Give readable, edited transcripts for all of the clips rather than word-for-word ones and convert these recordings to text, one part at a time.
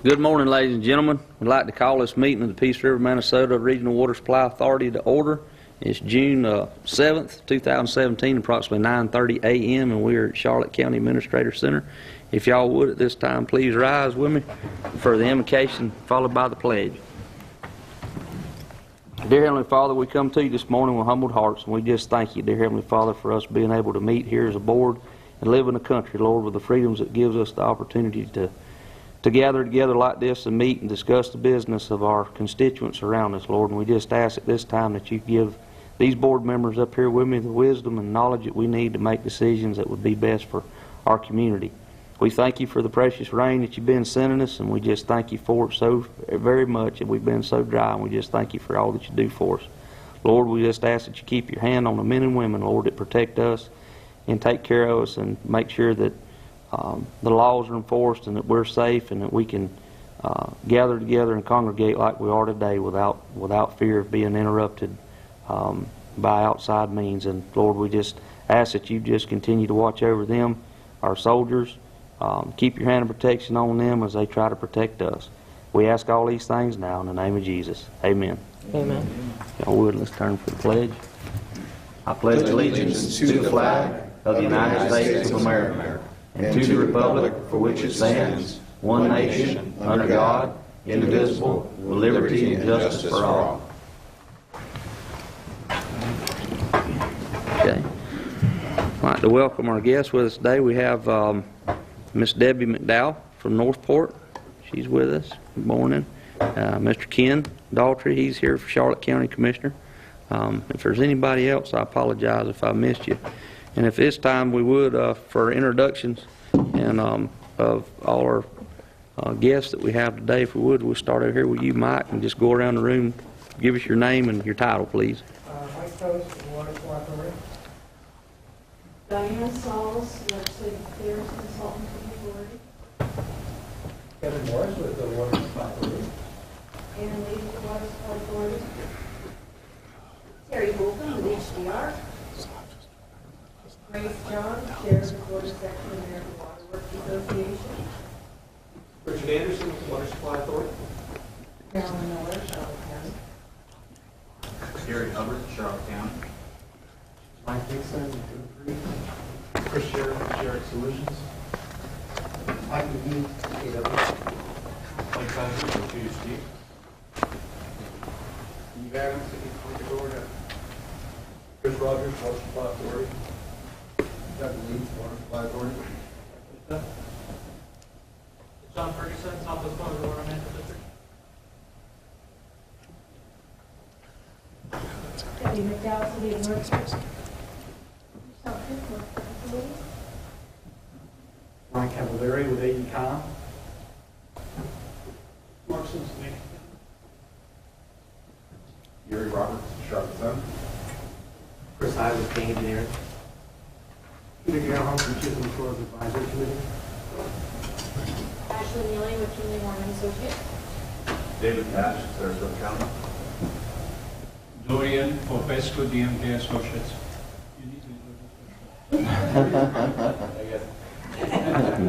Good morning, ladies and gentlemen. We'd like to call this meeting of the Peace River, Manasota Regional Water Supply Authority to order. It's June 7th, 2017, approximately 9:30 a.m., and we are at Charlotte County Administrator Center. If y'all would at this time, please rise with me for the invocation, followed by the pledge. Dear Heavenly Father, we come to you this morning with humbled hearts, and we just thank you, dear Heavenly Father, for us being able to meet here as a board and live in the country, Lord, with the freedoms that gives us the opportunity to gather together like this and meet and discuss the business of our constituents around us, Lord. And we just ask at this time that you give these board members up here with me the wisdom and knowledge that we need to make decisions that would be best for our community. We thank you for the precious rain that you've been sending us, and we just thank you for it so very much, and we've been so dry, and we just thank you for all that you do for us. Lord, we just ask that you keep your hand on the men and women, Lord, that protect us and take care of us and make sure that the laws are enforced and that we're safe and that we can gather together and congregate like we are today without fear of being interrupted by outside means. And Lord, we just ask that you just continue to watch over them, our soldiers. Keep your hand of protection on them as they try to protect us. We ask all these things now in the name of Jesus. Amen. Amen. If y'all would, let's turn for the pledge. I pledge allegiance to the flag of the United States of America and to the republic for which it stands, one nation, under God, indivisible, with liberty and justice for all. Okay. I'd like to welcome our guests with us today. We have Miss Debbie McDowell from Northport. She's with us. Good morning. Mr. Ken Daltrey, he's here for Charlotte County Commissioner. If there's anybody else, I apologize if I missed you. And if this time we would, for introductions and of all our guests that we have today, if we would, we'll start over here with you, Mike, and just go around the room. Give us your name and your title, please. Mike Coast, Water Supply Authority. Diane Sauls, legislative affairs consultant for the authority. Kevin Morris with the Water Supply Authority. Anna Lee with the Water Supply Authority. Terry Bolton with HDR. Grace John, Chair of the Board of Section of the American Water Works Association. Richard Anderson with the Water Supply Authority. Carolyn Miller, Charlotte County. Gary Hubbard, Charlotte County. Mike Dixon, Chris Sherrick, Sherrick Solutions. Mike McGee, KW. Mike Kaiser, WSD. Steve Adams, City Authority. Chris Rogers, Water Supply Authority. Doug Lee, Water Supply Authority. John Ferguson, Southwest Florida Water Management District. Debbie McDowell, City of Northport. Ryan Cavallari with AECom. Mark Simpson. Gary Roberts, Charlotte Sun. Chris Hyde with King Engineering. Peter Gerhardt from Chisholm Shores Advisory Committee. Ashley Neely with Kinley Warren Associates. David Cash, Sarasota County. Dorian Popescu, DMK Associates.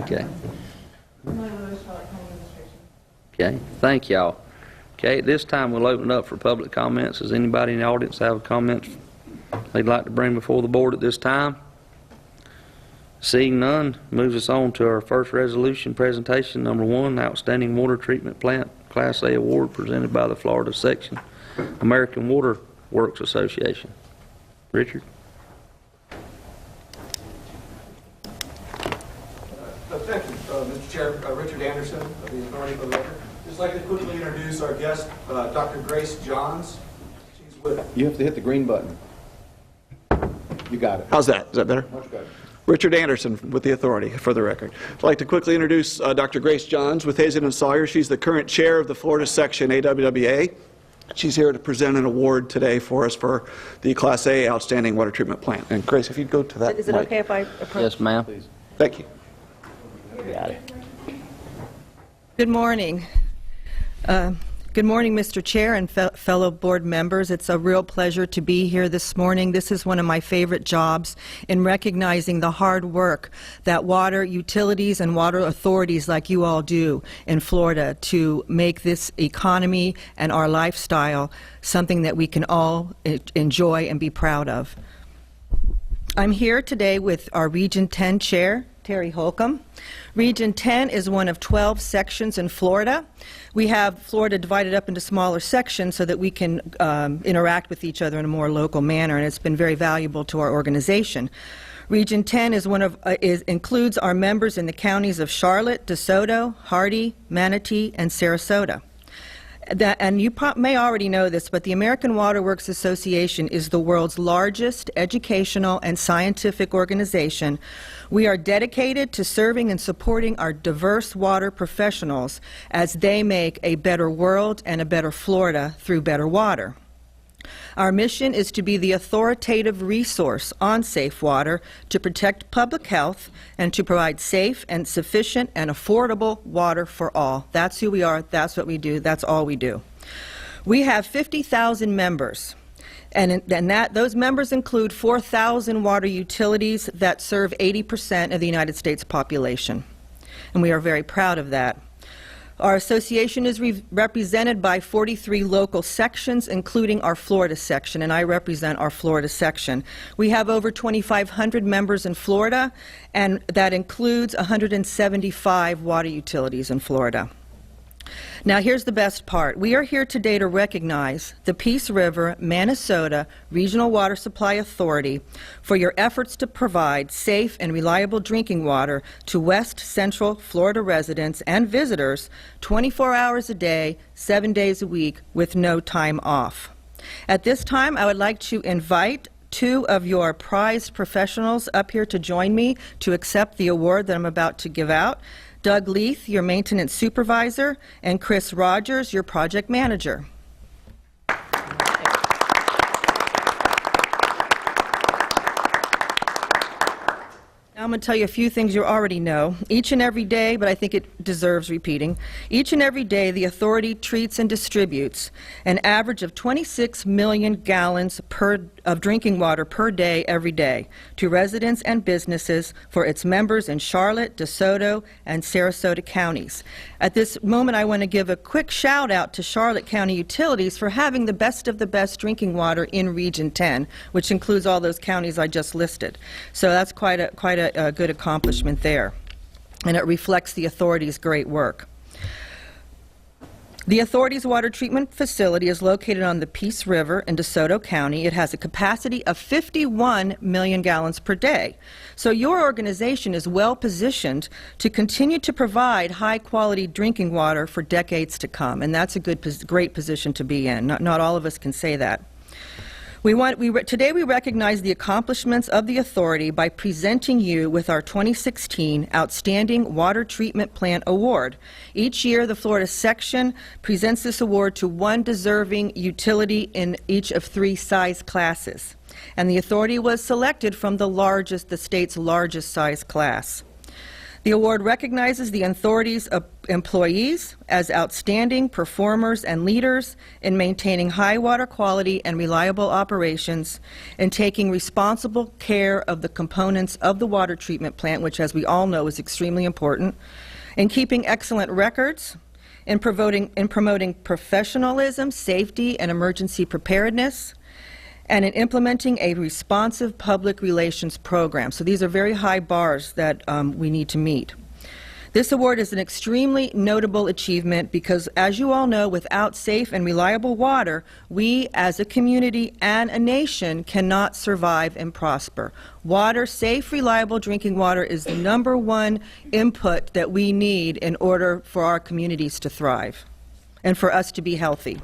Okay. Emily Lewis, Charlotte County Administration. Okay. Thank y'all. Okay. At this time, we'll open it up for public comments. Does anybody in the audience have a comment they'd like to bring before the board at this time? Seeing none, moves us on to our first resolution presentation, number 1, Outstanding Water Treatment Plant Class A Award presented by the Florida Section American Water Works Association. Richard? Thank you, Mr. Chair. Richard Anderson of the Authority for the Record. Just like to quickly introduce our guest, Dr. Grace Johns. She's with... You have to hit the green button. You got it. How's that? Is that better? Much better. Richard Anderson with the Authority for the Record. I'd like to quickly introduce Dr. Grace Johns with Hazen and Sawyer. She's the current chair of the Florida Section AWWA. She's here to present an award today for us for the Class A Outstanding Water Treatment Plant. And Grace, if you'd go to that Is it mic. okay if I approach? Yes, ma'am. Thank you. Got it. Good morning. Good morning, Mr. Chair and fellow board members. It's a real pleasure to be here this morning. This is one of my favorite jobs in recognizing the hard work that water utilities and water authorities like you all do in Florida to make this economy and our lifestyle something that we can all enjoy and be proud of. I'm here today with our Region 10 Chair, Terry Holcomb. Region 10 is one of 12 sections in Florida. We have Florida divided up into smaller sections so that we can interact with each other in a more local manner, and it's been very valuable to our organization. Region 10 is includes our members in the counties of Charlotte, DeSoto, Hardee, Manatee, and Sarasota. And you may already know this, but the American Water Works Association is the world's largest educational and scientific organization. We are dedicated to serving and supporting our diverse water professionals as they make a better world and a better Florida through better water. Our mission is to be the authoritative resource on safe water to protect public health and to provide safe and sufficient and affordable water for all. That's who we are, that's what we do, that's all we do. We have 50,000 members, and those members include 4,000 water utilities that serve 80% of the United States population, and we are very proud of that. Our association is represented by 43 local sections, including our Florida section, and I represent our Florida section. We have over 2,500 members in Florida, and that includes 175 water utilities in Florida. Now, here's the best part. We are here today to recognize the Peace River, Manasota Regional Water Supply Authority for your efforts to provide safe and reliable drinking water to West Central Florida residents and visitors 24 hours a day, 7 days a week, with no time off. At this time, I would like to invite two of your prized professionals up here to join me to accept the award that I'm about to give out. Doug Leith, your maintenance supervisor, and Chris Rogers, your project manager. Now I'm going to tell you a few things you already know. Each and every day, but I think it deserves repeating, each and every day the authority treats and distributes an average of 26 million gallons of drinking water per day every day to residents and businesses for its members in Charlotte, DeSoto, and Sarasota counties. At this moment, I want to give a quick shout out to Charlotte County Utilities for having the best of the best drinking water in Region 10, which includes all those counties I just listed. So that's quite a good accomplishment there, and it reflects the authority's great work. The authority's water treatment facility is located on the Peace River in DeSoto County. It has a capacity of 51 million gallons per day. So your organization is well positioned to continue to provide high-quality drinking water for decades to come, and that's a great position to be in. Not all of us can say that. Today we recognize the accomplishments of the authority by presenting you with our 2016 Outstanding Water Treatment Plant Award. Each year, the Florida section presents this award to one deserving utility in each of 3 size classes. And the authority was selected from the state's largest size class. The award recognizes the authority's employees as outstanding performers and leaders in maintaining high water quality and reliable operations, and taking responsible care of the components of the water treatment plant, which, as we all know, is extremely important, in keeping excellent records, in promoting professionalism, safety, and emergency preparedness, and in implementing a responsive public relations program. So these are very high bars that we need to meet. This award is an extremely notable achievement because, as you all know, without safe and reliable water, we as a community and a nation cannot survive and prosper. Water, safe, reliable drinking water is the #1 input that we need in order for our communities to thrive and for us to be healthy.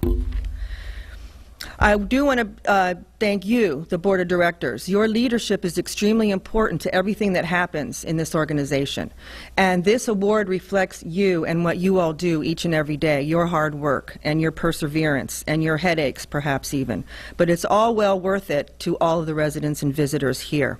I do want to thank you, the Board of Directors. Your leadership is extremely important to everything that happens in this organization. And this award reflects you and what you all do each and every day, your hard work and your perseverance and your headaches, perhaps even. But it's all well worth it to all of the residents and visitors here.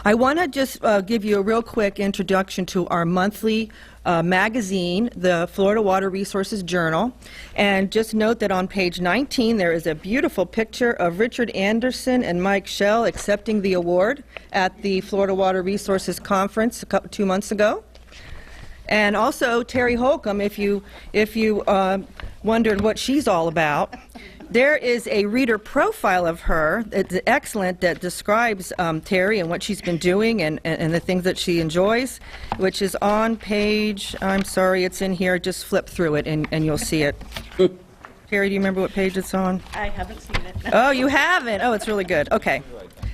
I want to just give you a real quick introduction to our monthly magazine, the Florida Water Resources Journal. And just note that on page 19 there is a beautiful picture of Richard Anderson and Mike Schell accepting the award at the Florida Water Resources Conference 2 months ago. And also Terry Holcomb, if you wondered what she's all about. There is a reader profile of her that's excellent that describes Terry and what she's been doing and the things that she enjoys, which is on page, I'm sorry, it's in here, just flip through it and you'll see it. Terry, do you remember what page it's on? I haven't seen it. Oh, you haven't? Oh, it's really good. Okay.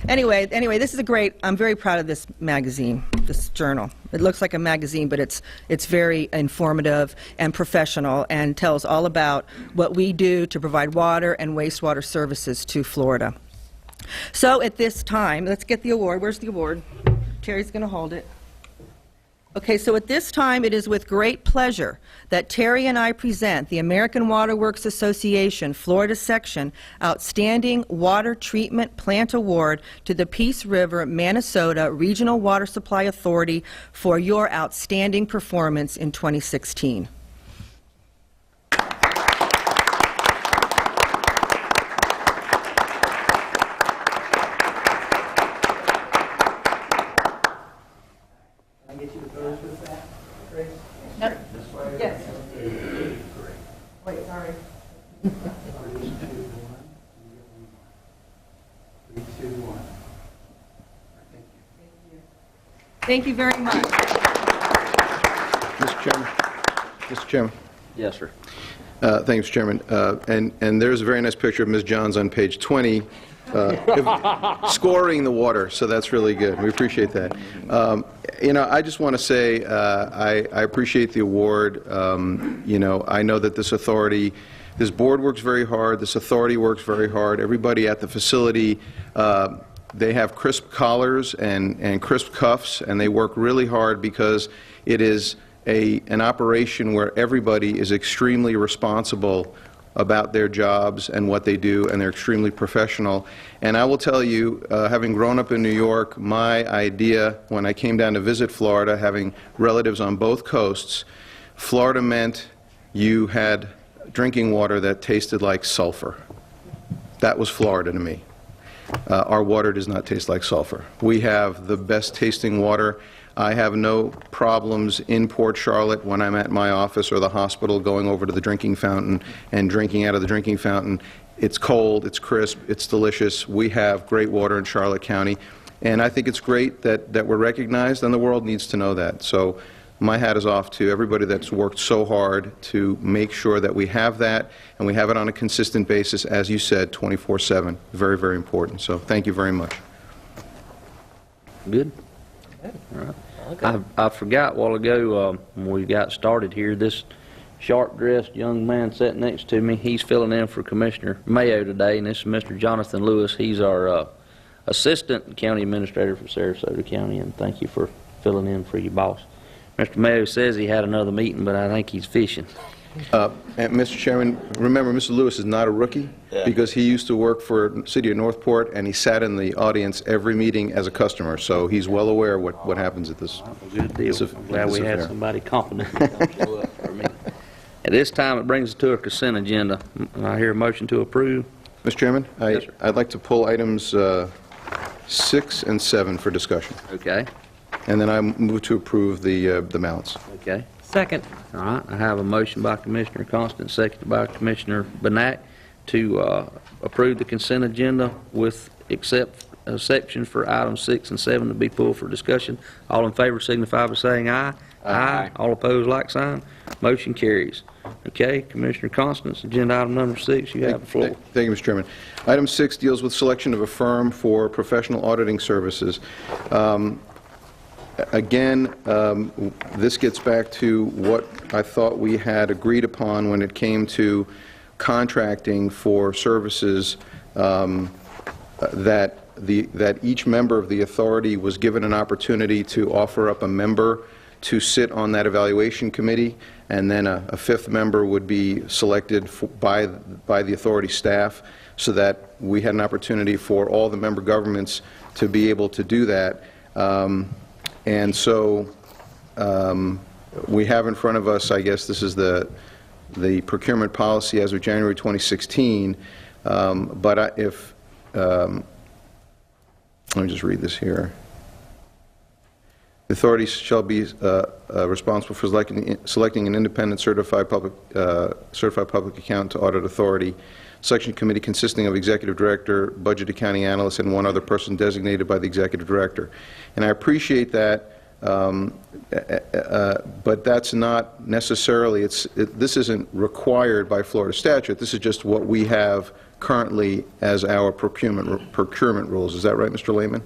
Anyway, this is a great, I'm very proud of this magazine, this journal. It looks like a magazine, but it's very informative and professional and tells all about what we do to provide water and wastewater services to Florida. So at this time, let's get the award. Where's the award? Terry's going to hold it. Okay, so at this time, it is with great pleasure that Terry and I present the American Water Works Association Florida Section Outstanding Water Treatment Plant Award to the Peace River, Manasota Regional Water Supply Authority for your outstanding performance in 2016. Yes. Wait, sorry. 3, 2, 1. Thank you very much. Mr. Chairman. Yes, sir. Thank you, Mr. Chairman. And there's a very nice picture of Ms. Johns on page 20 scoring the water, so that's really good. We appreciate that. I just want to say I appreciate the award. I know that this board works very hard, this authority works very hard. Everybody at the facility, they have crisp collars and crisp cuffs, and they work really hard because it is an operation where everybody is extremely responsible about their jobs and what they do, and they're extremely professional. And I will tell you, having grown up in New York, my idea when I came down to visit Florida, having relatives on both coasts, Florida meant you had drinking water that tasted like sulfur. That was Florida to me. Our water does not taste like sulfur. We have the best tasting water. I have no problems in Port Charlotte when I'm at my office or the hospital going over to the drinking fountain and drinking out of the drinking fountain. It's cold, it's crisp, it's delicious. We have great water in Charlotte County, and I think it's great that we're recognized, and the world needs to know that. So my hat is off to everybody that's worked so hard to make sure that we have that, and we have it on a consistent basis, as you said, 24/7. Very, very important. So thank you very much. Good. All right. I forgot a while ago when we got started here, this sharp-dressed young man sitting next to me, he's filling in for Commissioner Mayo today, and this is Mr. Jonathan Lewis. He's our Assistant County Administrator for Sarasota County, and thank you for filling in for your boss. Mr. Mayo says he had another meeting, but I think he's fishing. And Mr. Chairman, remember, Mr. Lewis is not a rookie because he used to work for the City of Northport, and he sat in the audience every meeting as a customer, so he's well aware of what happens at this. Good deal. I'm glad we had somebody competent to come show up for me. At this time, it brings us to a consent agenda. I hear a motion to approve. Mr. Chairman, Yes, sir. I'd like to pull items 6 and 7 for discussion, Okay. and then I move to approve the balance. Okay. Second. All right. I have a motion by Commissioner Constant, seconded by Commissioner Benak to approve the consent agenda with exceptions for items 6 and 7 to be pulled for discussion. All in favor signify by saying aye. Aye. All opposed, like sign. Motion carries. Okay, Commissioner Constance, agenda item number 6, you have the floor. Thank you, Mr. Chairman. Item 6 deals with selection of a firm for professional auditing services. Again, this gets back to what I thought we had agreed upon when it came to contracting for services, that each member of the authority was given an opportunity to offer up a member to sit on that evaluation committee, and then a fifth member would be selected by the authority staff, so that we had an opportunity for all the member governments to be able to do that. And so we have in front of us, I guess this is the procurement policy as of January 2016, but if, let me just read this here. The authorities shall be responsible for selecting an independent certified public accountant to audit authority, selection committee consisting of executive director, budget accounting analyst, and one other person designated by the executive director. And I appreciate that, but that's not necessarily, this isn't required by Florida statute. This is just what we have currently as our procurement rules. Is that right, Mr. Lehman?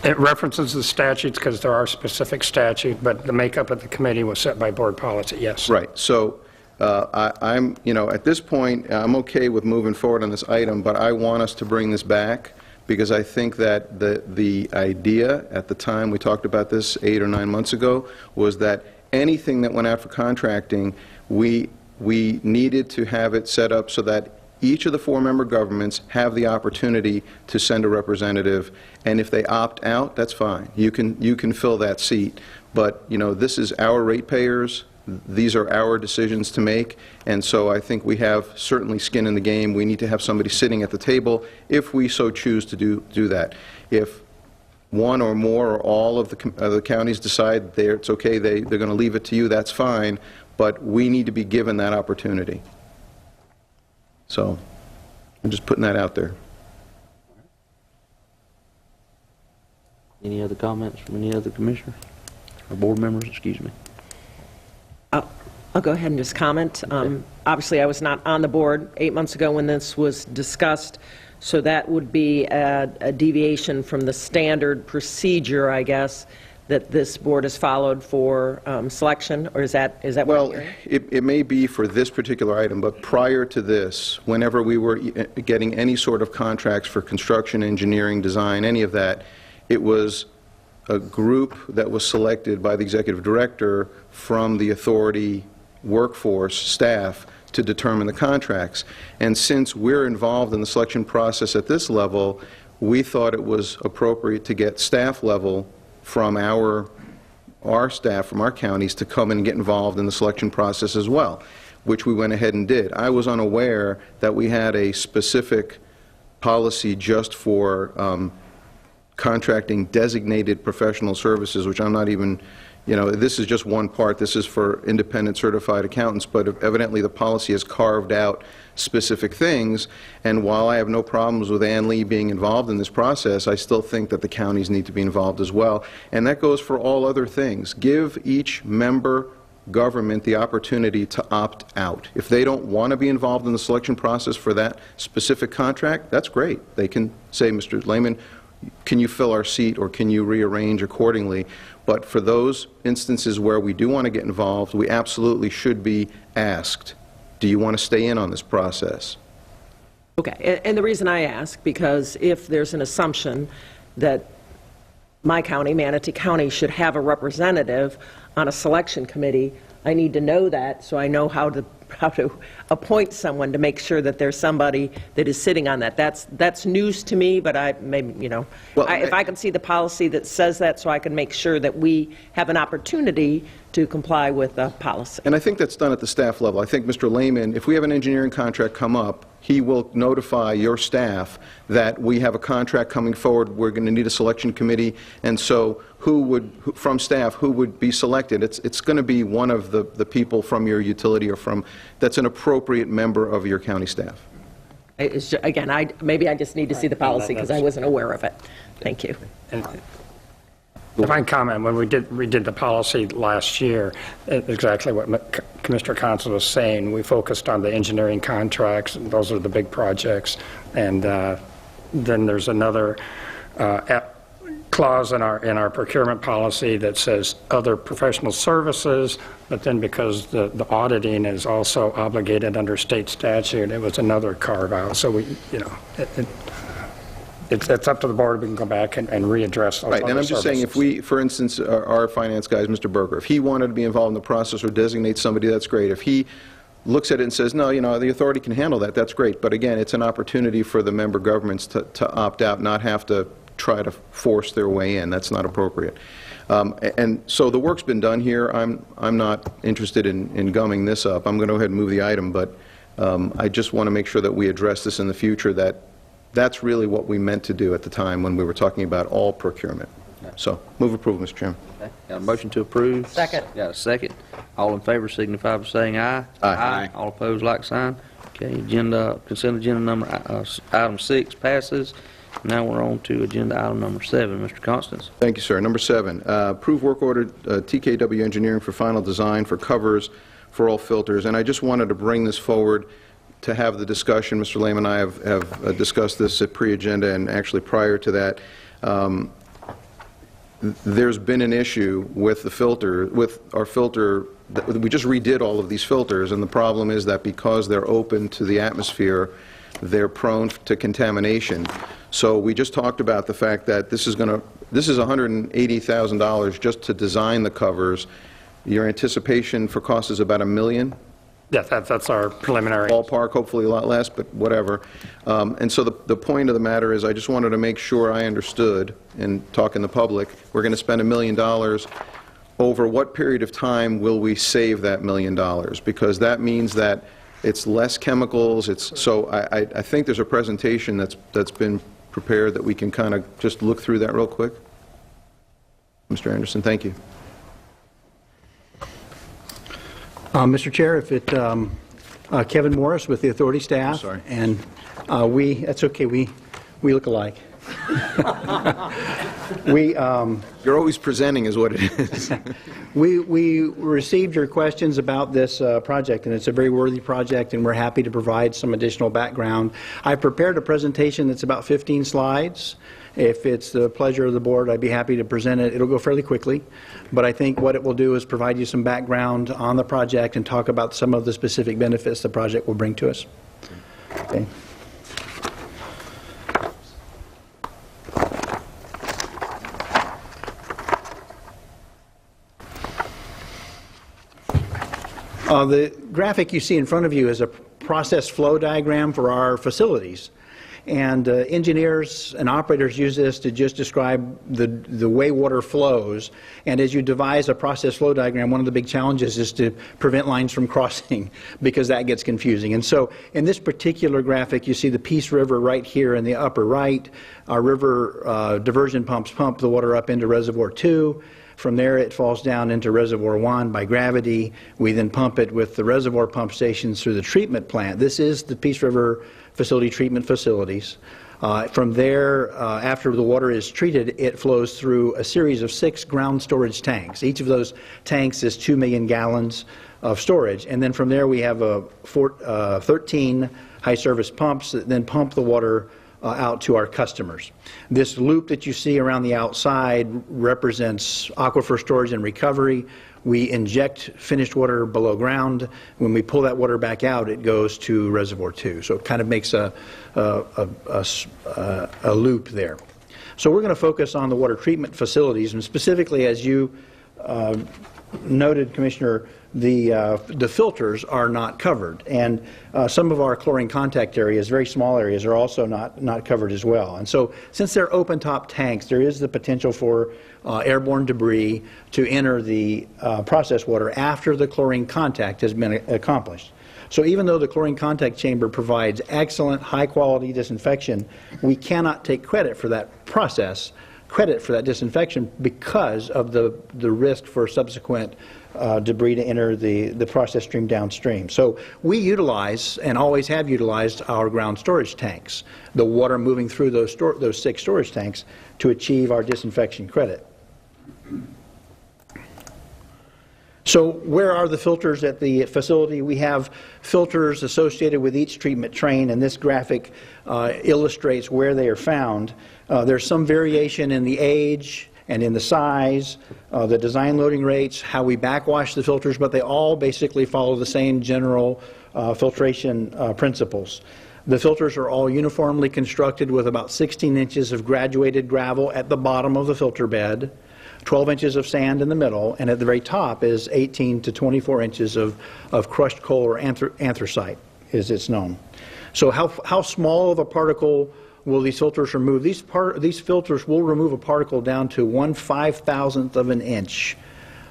It references the statutes because there are specific statutes, but the makeup of the committee was set by board policy, yes. Right. So I'm, at this point, I'm okay with moving forward on this item, but I want us to bring this back because I think that the idea at the time we talked about this 8 or 9 months ago was that anything that went out for contracting, we needed to have it set up so that each of the 4 member governments have the opportunity to send a representative, and if they opt out, that's fine. You can fill that seat. But, this is our ratepayers. These are our decisions to make, and so I think we have certainly skin in the game. We need to have somebody sitting at the table if we so choose to do that. If one or more or all of the counties decide it's okay, they're going to leave it to you, that's fine, but we need to be given that opportunity. So I'm just putting that out there. Any other comments from any other commissioner or board members? Excuse me. I'll go ahead and just comment. Obviously, I was not on the board 8 months ago when this was discussed, so that would be a deviation from the standard procedure, I guess, that this board has followed for selection, or is that what Well, you're it may be for this particular item, but prior to this, whenever we were getting any sort of contracts for construction, engineering, design, any of that, it was a group that was selected by the executive director from the authority workforce staff to determine the contracts. And since we're involved in the selection process at this level, we thought it was appropriate to get staff level from our staff from our counties to come and get involved in the selection process as well, which we went ahead and did. I was unaware that we had a specific policy just for contracting designated professional services, which I'm not even, this is just one part. This is for independent certified accountants, but evidently the policy has carved out specific things, and while I have no problems with Ann Lee being involved in this process, I still think that the counties need to be involved as well, and that goes for all other things. Give each member government the opportunity to opt out. If they don't want to be involved in the selection process for that specific contract, that's great. They can say, Mr. Lehman, can you fill our seat or can you rearrange accordingly? But for those instances where we do want to get involved, we absolutely should be asked, do you want to stay in on this process? Okay, and the reason I ask, because if there's an assumption that my county, Manatee County, should have a representative on a selection committee, I need to know that so I know how to appoint someone to make sure that there's somebody that is sitting on that. That's news to me, but if I can see the policy that says that, so I can make sure that we have an opportunity to comply with the policy. And I think that's done at the staff level. I think Mr. Lehman, if we have an engineering contract come up, he will notify your staff that we have a contract coming forward, we're going to need a selection committee, and so from staff, who would be selected? It's going to be one of the people from your utility or that's an appropriate member of your county staff. It's just, again, maybe I just need to see the policy because I wasn't aware of it. Thank you. And if I can comment, when we redid the policy last year, exactly what Commissioner Council was saying, we focused on the engineering contracts, and those are the big projects, and then there's another clause in our procurement policy that says other professional services, but then because the auditing is also obligated under state statute, it was another carve out. So we, it's up to the board. We can go back and readdress those. Right, and I'm just saying, if we, for instance, our finance guys, Mr. Berger, if he wanted to be involved in the process or designate somebody, that's great. If he looks at it and says, no, the authority can handle that, that's great. But again, it's an opportunity for the member governments to opt out, not have to try to force their way in. That's not appropriate. And so the work's been done here. I'm not interested in gumming this up. I'm going to go ahead and move the item, but I just want to make sure that we address this in the future, that that's really what we meant to do at the time when we were talking about all procurement. So, move approval, Mr. Chairman. Okay. Got a motion to approve? Second. Got a second. All in favor signify by saying aye. Aye. All opposed, like sign. Okay, consent agenda number, item 6 passes. Now we're on to agenda item number 7. Mr. Constance. Thank you, sir. Number 7, approve work order TKW Engineering for final design for covers for all filters. And I just wanted to bring this forward to have the discussion. Mr. Lehman and I have discussed this at pre-agenda and actually prior to that. There's been an issue with the filter, with our filter. We just redid all of these filters, and the problem is that because they're open to the atmosphere, they're prone to contamination. So we just talked about the fact that this is $180,000 just to design the covers. Your anticipation for cost is about $1 million? Yeah, that's our preliminary. Ballpark, hopefully a lot less, but whatever. And so the point of the matter is I just wanted to make sure I understood, and talking to the public, we're going to spend $1 million. Over what period of time will we save that $1 million? Because that means that it's less chemicals. So I think there's a presentation that's been prepared that we can kind of just look through that real quick. Mr. Anderson, thank you. Mr. Chair, if it, Kevin Morris with the authority staff. Sorry. And that's okay, we look alike. You're always presenting is what it is. We received your questions about this project, and it's a very worthy project, and we're happy to provide some additional background. I prepared a presentation that's about 15 slides. If it's the pleasure of the board, I'd be happy to present it. It'll go fairly quickly, but I think what it will do is provide you some background on the project and talk about some of the specific benefits the project will bring to us. Okay. The graphic you see in front of you is a process flow diagram for our facilities. And engineers and operators use this to just describe the way water flows. And as you devise a process flow diagram, one of the big challenges is to prevent lines from crossing, because that gets confusing. And so in this particular graphic, you see the Peace River right here in the upper right. Our river diversion pumps pump the water up into Reservoir 2. From there, it falls down into Reservoir 1 by gravity. We then pump it with the reservoir pump stations through the treatment plant. This is the Peace River Facility treatment facilities. From there, after the water is treated, it flows through a series of 6 ground storage tanks. Each of those tanks is 2 million gallons of storage. And then from there, we have 13 high-service pumps that then pump the water out to our customers. This loop that you see around the outside represents aquifer storage and recovery. We inject finished water below ground. When we pull that water back out, it goes to Reservoir 2. So it kind of makes a loop there. So we're going to focus on the water treatment facilities, and specifically, as you noted, Commissioner, the filters are not covered, and some of our chlorine contact areas, very small areas, are also not covered as well. And so since they're open top tanks, there is the potential for airborne debris to enter the process water after the chlorine contact has been accomplished. So even though the chlorine contact chamber provides excellent high quality disinfection, we cannot take credit for that process, credit for that disinfection, because of the risk for subsequent debris to enter the process stream downstream. So we utilize, and always have utilized, our ground storage tanks, the water moving through those 6 storage tanks, to achieve our disinfection credit. So where are the filters at the facility? We have filters associated with each treatment train, and this graphic illustrates where they are found. There's some variation in the age and in the size, the design loading rates, how we backwash the filters, but they all basically follow the same general filtration principles. The filters are all uniformly constructed with about 16 inches of graduated gravel at the bottom of the filter bed, 12 inches of sand in the middle, and at the very top is 18 to 24 inches of crushed coal or anthracite, as it's known. So how small of a particle will these filters remove. These filters will remove a particle down to 1/5000th of an inch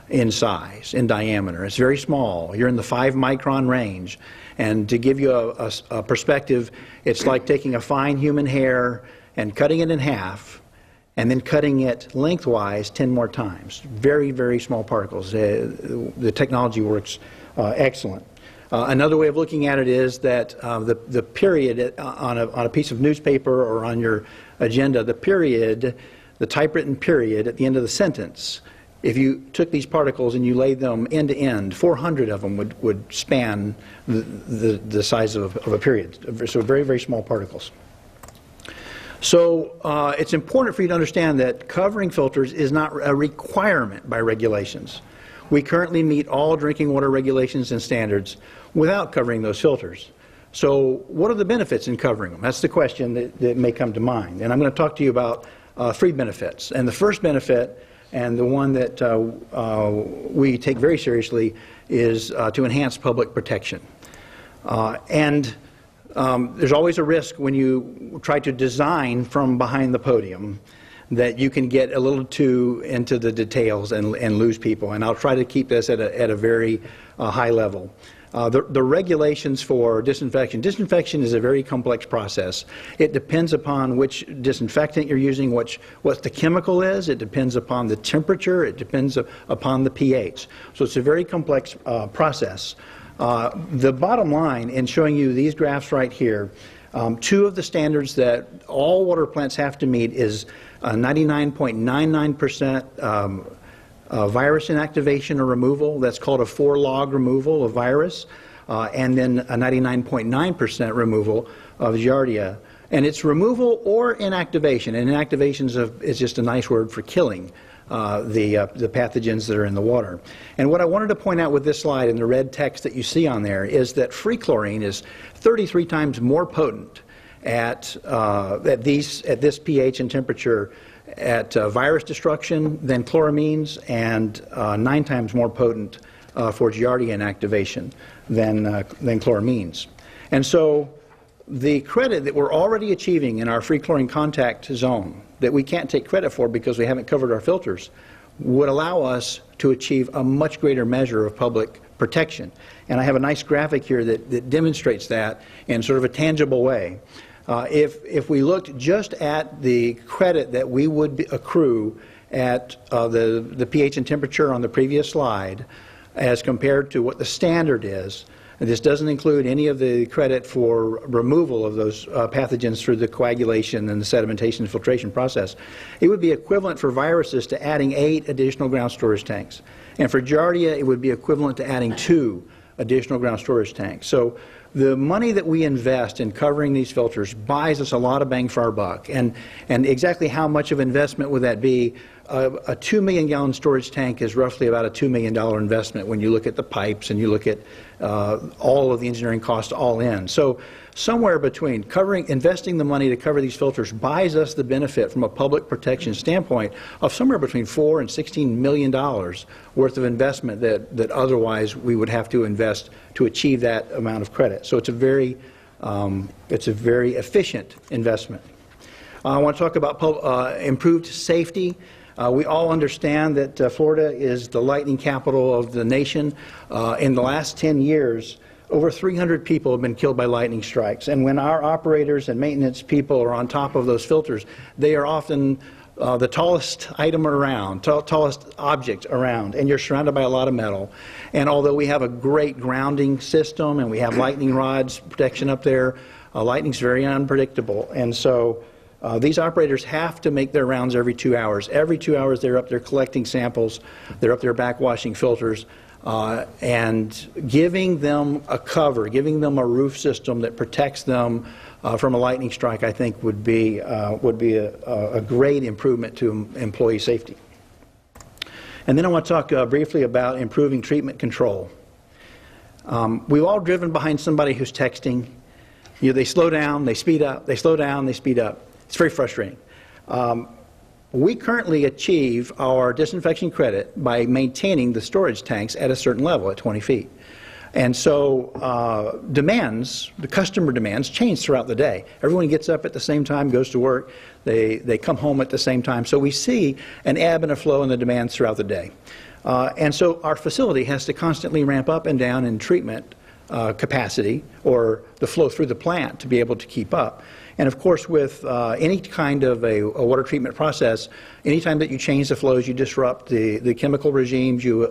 in size, in diameter. It's very small. You're in the 5-micron range. And to give you a perspective, it's like taking a fine human hair and cutting it in half, and then cutting it lengthwise 10 more times. Very, very small particles. The technology works excellent. Another way of looking at it is that the period on a piece of newspaper or on your agenda, the period, the typewritten period at the end of the sentence, if you took these particles and you laid them end to end, 400 of them would span the size of a period. So very, very small particles. So it's important for you to understand that covering filters is not a requirement by regulations. We currently meet all drinking water regulations and standards without covering those filters. So what are the benefits in covering them? That's the question that may come to mind. And I'm going to talk to you about 3 benefits. And the first benefit, and the one that we take very seriously, is to enhance public protection. There's always a risk when you try to design from behind the podium that you can get a little too into the details and lose people. And I'll try to keep this at a very high level. The regulations for disinfection. Disinfection is a very complex process. It depends upon which disinfectant you're using, what the chemical is. It depends upon the temperature. It depends upon the pH. So it's a very complex process. The bottom line in showing you these graphs right here, 2 of the standards that all water plants have to meet is 99.99% virus inactivation or removal. That's called a 4-log removal of virus, and then a 99.9% removal of Giardia. And it's removal or inactivation. And inactivation is just a nice word for killing the pathogens that are in the water. And what I wanted to point out with this slide in the red text that you see on there is that free chlorine is 33 times more potent at this pH and temperature at virus destruction than chloramines, and 9 times more potent for Giardia inactivation than chloramines. And so the credit that we're already achieving in our free chlorine contact zone that we can't take credit for because we haven't covered our filters would allow us to achieve a much greater measure of public protection. And I have a nice graphic here that demonstrates that in sort of a tangible way. If we looked just at the credit that we would accrue at the pH and temperature on the previous slide as compared to what the standard is, and this doesn't include any of the credit for removal of those pathogens through the coagulation and the sedimentation and filtration process, it would be equivalent for viruses to adding 8 additional ground storage tanks. And for Giardia, it would be equivalent to adding 2 additional ground storage tanks. So the money that we invest in covering these filters buys us a lot of bang for our buck. And exactly how much of investment would that be? A 2 million gallon storage tank is roughly about a $2 million investment when you look at the pipes and you look at all of the engineering costs all in. So somewhere between investing the money to cover these filters buys us the benefit from a public protection standpoint of somewhere between $4 and $16 million worth of investment that otherwise we would have to invest to achieve that amount of credit. So it's a very efficient investment. I want to talk about improved safety. We all understand that Florida is the lightning capital of the nation. In the last 10 years, over 300 people have been killed by lightning strikes. And when our operators and maintenance people are on top of those filters, they are often the tallest item around, tallest object around, and you're surrounded by a lot of metal. And although we have a great grounding system and we have lightning rods protection up there, lightning's very unpredictable. And so these operators have to make their rounds every 2 hours. Every 2 hours they're up there collecting samples, they're up there backwashing filters, and giving them a cover, giving them a roof system that protects them from a lightning strike, I think would be a great improvement to employee safety. And then I want to talk briefly about improving treatment control. We've all driven behind somebody who's texting. You know, they slow down, they speed up, they slow down, they speed up. It's very frustrating. We currently achieve our disinfection credit by maintaining the storage tanks at a certain level, at 20 feet. And so the customer demands change throughout the day. Everyone gets up at the same time, goes to work, they come home at the same time. So we see an ebb and a flow in the demands throughout the day. And so our facility has to constantly ramp up and down in treatment capacity or the flow through the plant to be able to keep up. And of course, with any kind of a water treatment process, anytime that you change the flows, you disrupt the chemical regimes, you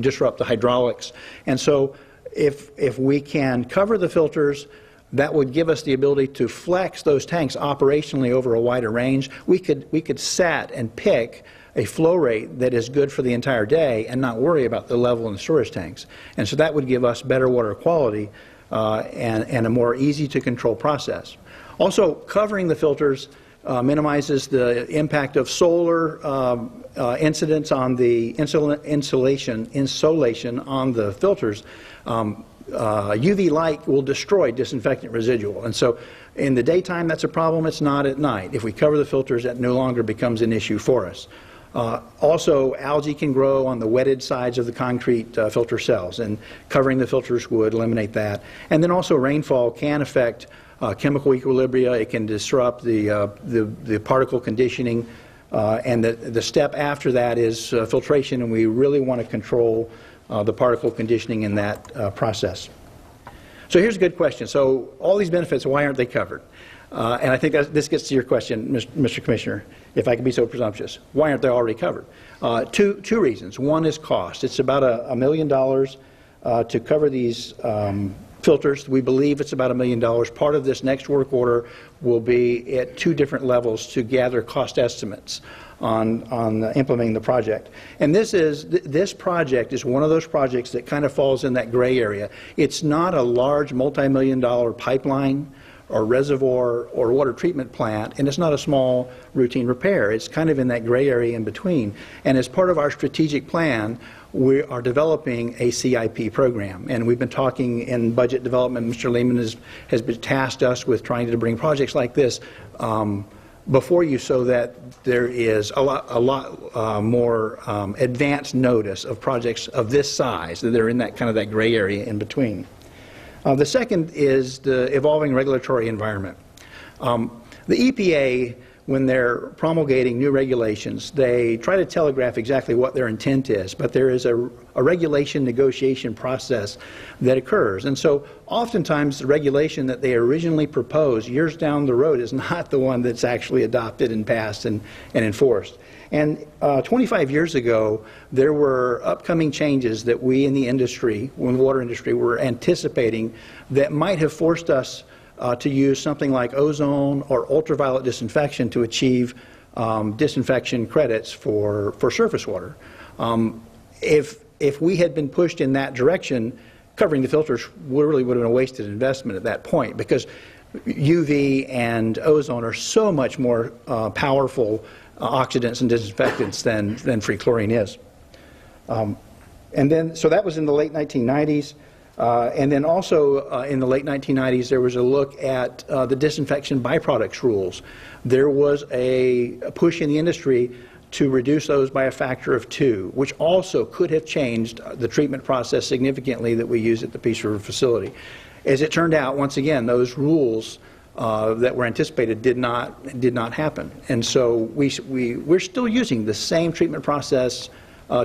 disrupt the hydraulics. And so if we can cover the filters, that would give us the ability to flex those tanks operationally over a wider range. We could set and pick a flow rate that is good for the entire day and not worry about the level in the storage tanks. And so that would give us better water quality and a more easy to control process. Also, covering the filters minimizes the impact of solar incidents on the insolation on the filters. UV light will destroy disinfectant residual, and so in the daytime that's a problem. It's not at night. If we cover the filters, that no longer becomes an issue for us. Also, algae can grow on the wetted sides of the concrete filter cells, and covering the filters would eliminate that. And then also rainfall can affect chemical equilibria. It can disrupt the particle conditioning, and the step after that is filtration, and we really want to control the particle conditioning in that process. So here's a good question. So all these benefits, why aren't they covered? And I think this gets to your question, Mr. Commissioner, if I can be so presumptuous. Why aren't they already covered? Two reasons. One is cost. It's about $1 million to cover these filters. We believe it's about $1 million. Part of this next work order will be at 2 different levels to gather cost estimates on implementing the project. And this project is one of those projects that kind of falls in that gray area. It's not a large multi-million-dollar pipeline or reservoir or water treatment plant, and it's not a small routine repair. It's kind of in that gray area in between. And as part of our strategic plan, we are developing a CIP program, and we've been talking in budget development. Mr. Lehman has been tasked us with trying to bring projects like this before you, so that there is a lot more advanced notice of projects of this size, that they're in that kind of that gray area in between. The second is the evolving regulatory environment. The EPA, when they're promulgating new regulations, they try to telegraph exactly what their intent is, but there is a regulation negotiation process that occurs. And so oftentimes the regulation that they originally proposed years down the road is not the one that's actually adopted and passed and enforced. And 25 years ago, there were upcoming changes that we in the industry, in the water industry, were anticipating that might have forced us to use something like ozone or ultraviolet disinfection to achieve disinfection credits for surface water. If we had been pushed in that direction, covering the filters really would have been a wasted investment at that point, because UV and ozone are so much more powerful oxidants and disinfectants than free chlorine is. And then, so that was in the late 1990s. And then also in the late 1990s, there was a look at the disinfection byproducts rules. There was a push in the industry to reduce those by a factor of 2, which also could have changed the treatment process significantly that we use at the Peace River facility. As it turned out, once again, those rules that were anticipated did not happen. And so we're still using the same treatment process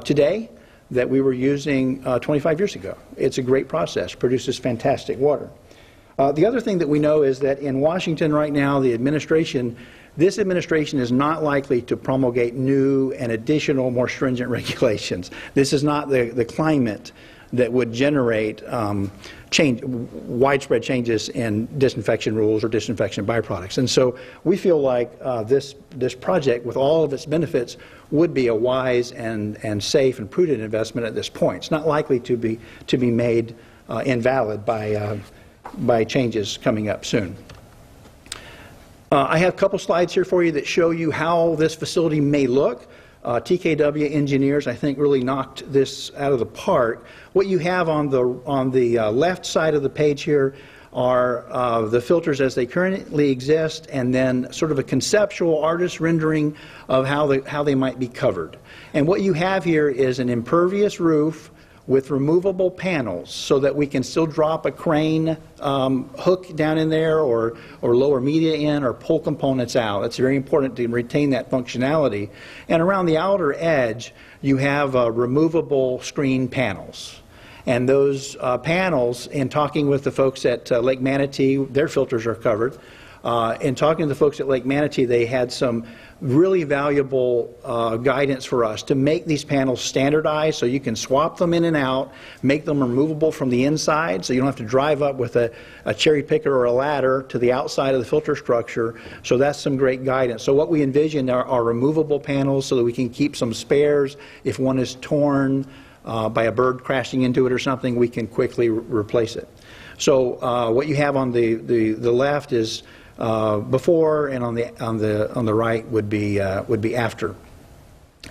today that we were using 25 years ago. It's a great process, produces fantastic water. The other thing that we know is that in Washington right now, this administration is not likely to promulgate new and additional, more stringent regulations. This is not the climate that would generate widespread changes in disinfection rules or disinfection byproducts. And so we feel like this project, with all of its benefits, would be a wise and safe and prudent investment at this point. It's not likely to be made invalid by changes coming up soon. I have a couple slides here for you that show you how this facility may look. TKW engineers, I think, really knocked this out of the park. What you have on the left side of the page here are the filters as they currently exist, and then sort of a conceptual artist rendering of how they might be covered. And what you have here is an impervious roof with removable panels so that we can still drop a crane hook down in there or lower media in or pull components out. It's very important to retain that functionality. And around the outer edge, you have removable screen panels. And those panels, in talking with the folks at Lake Manatee, their filters are covered. In talking to the folks at Lake Manatee, they had some really valuable guidance for us to make these panels standardized so you can swap them in and out, make them removable from the inside so you don't have to drive up with a cherry picker or a ladder to the outside of the filter structure. So that's some great guidance. So what we envision are removable panels so that we can keep some spares. If one is torn by a bird crashing into it or something, we can quickly replace it. So what you have on the left is before, and on the right would be after,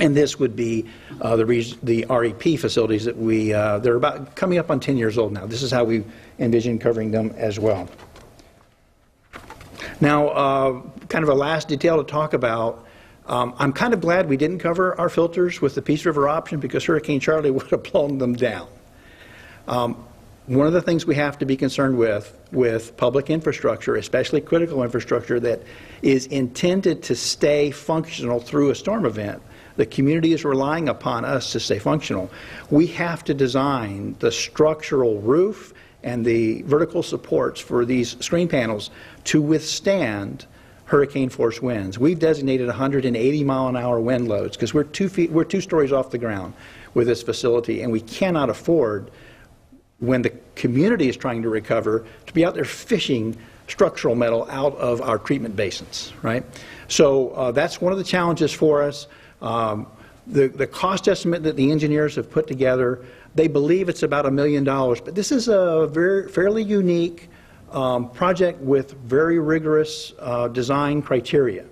and this would be the REP facilities that they're about coming up on 10 years old now. This is how we envision covering them as well. Now, kind of a last detail to talk about. I'm kind of glad we didn't cover our filters with the Peace River option because Hurricane Charlie would have blown them down. One of the things we have to be concerned with public infrastructure, especially critical infrastructure that is intended to stay functional through a storm event, the community is relying upon us to stay functional. We have to design the structural roof and the vertical supports for these screen panels to withstand hurricane force winds. We've designated 180-mile-an-hour wind loads because we're 2 stories off the ground with this facility, and we cannot afford, when the community is trying to recover, to be out there fishing structural metal out of our treatment basins, right? So that's one of the challenges for us. The cost estimate that the engineers have put together, they believe it's about $1 million, but this is a fairly unique project with very rigorous design criteria.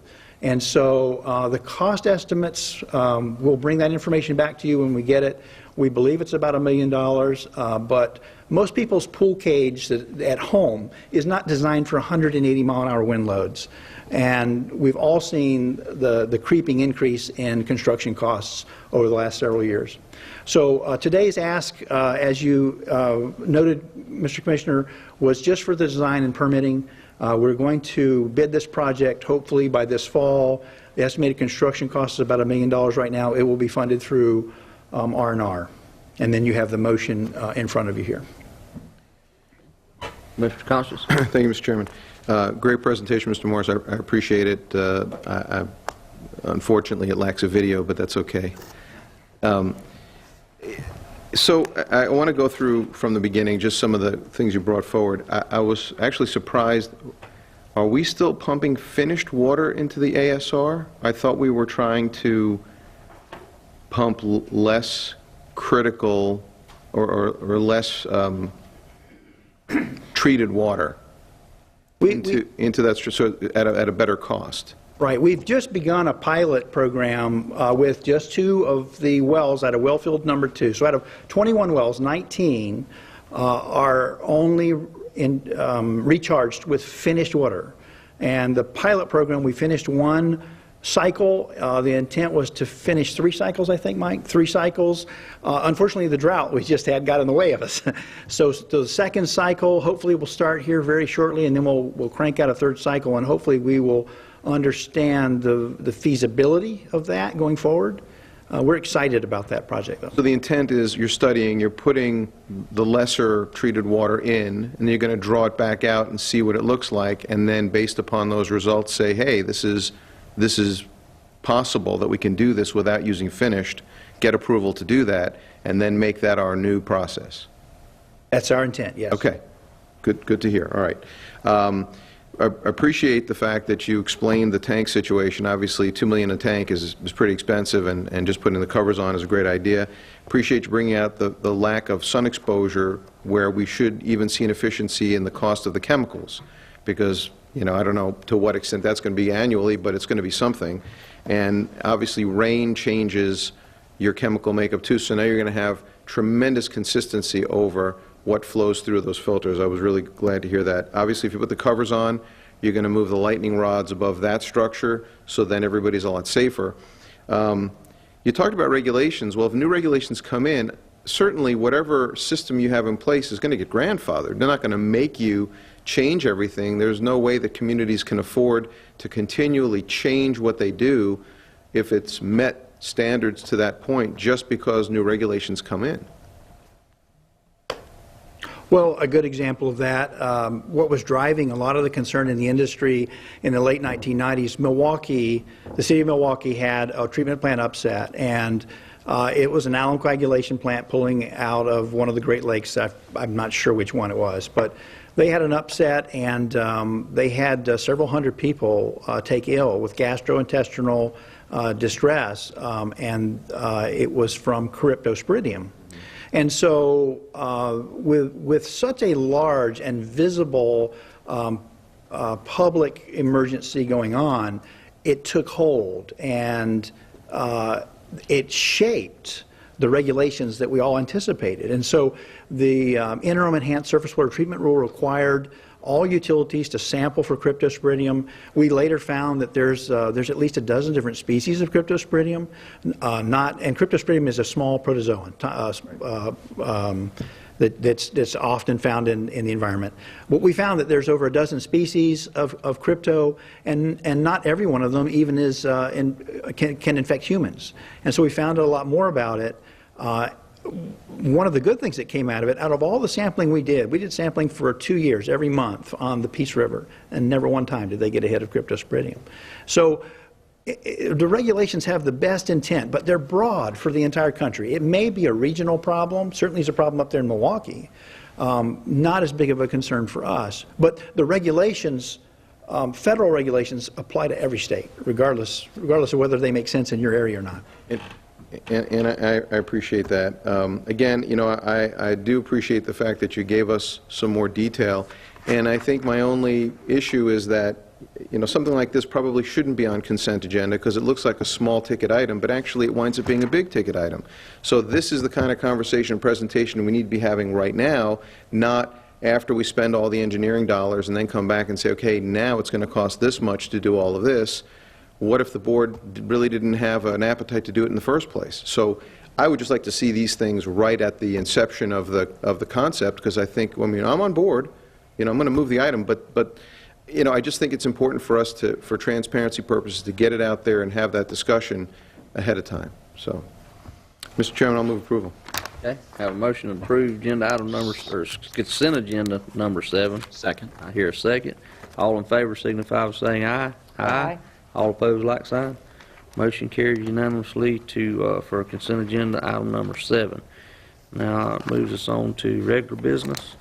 And so the cost estimates, we'll bring that information back to you when we get it. We believe it's about $1 million, but most people's pool cage at home is not designed for 180-mile-an-hour wind loads. And we've all seen the creeping increase in construction costs over the last several years. So today's ask, as you noted, Mr. Commissioner, was just for the design and permitting. We're going to bid this project hopefully by this fall. The estimated construction cost is about $1 million right now. It will be funded through R&R. And then you have the motion in front of you here. Mr. Constance? Thank you, Mr. Chairman. Great presentation, Mr. Morris. I appreciate it. Unfortunately, it lacks a video, but that's okay. So I want to go through from the beginning just some of the things you brought forward. I was actually surprised. Are we still pumping finished water into the ASR? I thought we were trying to pump less critical or less treated water into that, so at a better cost. Right. We've just begun a pilot program with just 2 of the wells out of wellfield number 2. So out of 21 wells, 19 are only recharged with finished water. And the pilot program, we finished 1 cycle. The intent was to finish 3 cycles, I think, Mike, 3 cycles. Unfortunately, the drought we just had got in the way of us. So the second cycle, hopefully, will start here very shortly, and then we'll crank out a 3rd cycle, and hopefully we will understand the feasibility of that going forward. We're excited about that project, though. So the intent is you're studying, you're putting the lesser treated water in, and you're going to draw it back out and see what it looks like, and then based upon those results say, hey, this is possible that we can do this without using finished, get approval to do that, and then make that our new process. That's our intent, yes. Okay. Good to hear. All right. I appreciate the fact that you explained the tank situation. Obviously, $2 million a tank is pretty expensive, and just putting the covers on is a great idea. Appreciate you bringing out the lack of sun exposure, where we should even see an efficiency in the cost of the chemicals, because, you know, I don't know to what extent that's going to be annually, but it's going to be something. And obviously, rain changes your chemical makeup too, so now you're going to have tremendous consistency over what flows through those filters. I was really glad to hear that. Obviously, if you put the covers on, you're going to move the lightning rods above that structure, so then everybody's a lot safer. You talked about regulations. Well, if new regulations come in, certainly whatever system you have in place is going to get grandfathered. They're not going to make you change everything. There's no way that communities can afford to continually change what they do if it's met standards to that point just because new regulations come in. Well, a good example of that, what was driving a lot of the concern in the industry in the late 1990s, Milwaukee, the city of Milwaukee had a treatment plant upset, and it was an alum coagulation plant pulling out of one of the Great Lakes. I'm not sure which one it was, but they had an upset, and they had several hundred people take ill with gastrointestinal distress, and it was from cryptosporidium. And so with such a large and visible public emergency going on, it took hold, and it shaped the regulations that we all anticipated. And so the interim enhanced surface water treatment rule required all utilities to sample for cryptosporidium. We later found that there's at least a dozen different species of cryptosporidium. And cryptosporidium is a small protozoan that's often found in the environment. But we found that there's over a dozen species of crypto, and not every one of them even is can infect humans. And so we found out a lot more about it. One of the good things that came out of it, out of all the sampling we did sampling for 2 years, every month on the Peace River, and never one time did they get a hit of cryptosporidium. So the regulations have the best intent, but they're broad for the entire country. It may be a regional problem, certainly is a problem up there in Milwaukee, not as big of a concern for us. But the regulations, federal regulations, apply to every state, regardless of whether they make sense in your area or not. And I appreciate that. Again, you know, I do appreciate the fact that you gave us some more detail, and I think my only issue is that, you know, something like this probably shouldn't be on consent agenda because it looks like a small ticket item, but actually it winds up being a big ticket item. So this is the kind of conversation and presentation we need to be having right now, not after we spend all the engineering dollars and then come back and say, okay, now it's going to cost this much to do all of this. What if the board really didn't have an appetite to do it in the first place? So I would just like to see these things right at the inception of the concept, because I think, I mean, I'm on board. You know, I'm going to move the item, but you know, I just think it's important for us to, for transparency purposes, to get it out there and have that discussion ahead of time. So, Mr. Chairman, I'll move approval. Okay, have a motion to approve agenda item number, or consent agenda number 7. Second. I hear a second. All in favor signify by saying aye. Aye. All opposed, like sign. Motion carries unanimously to for consent agenda item number 7. Now it moves us on to regular business.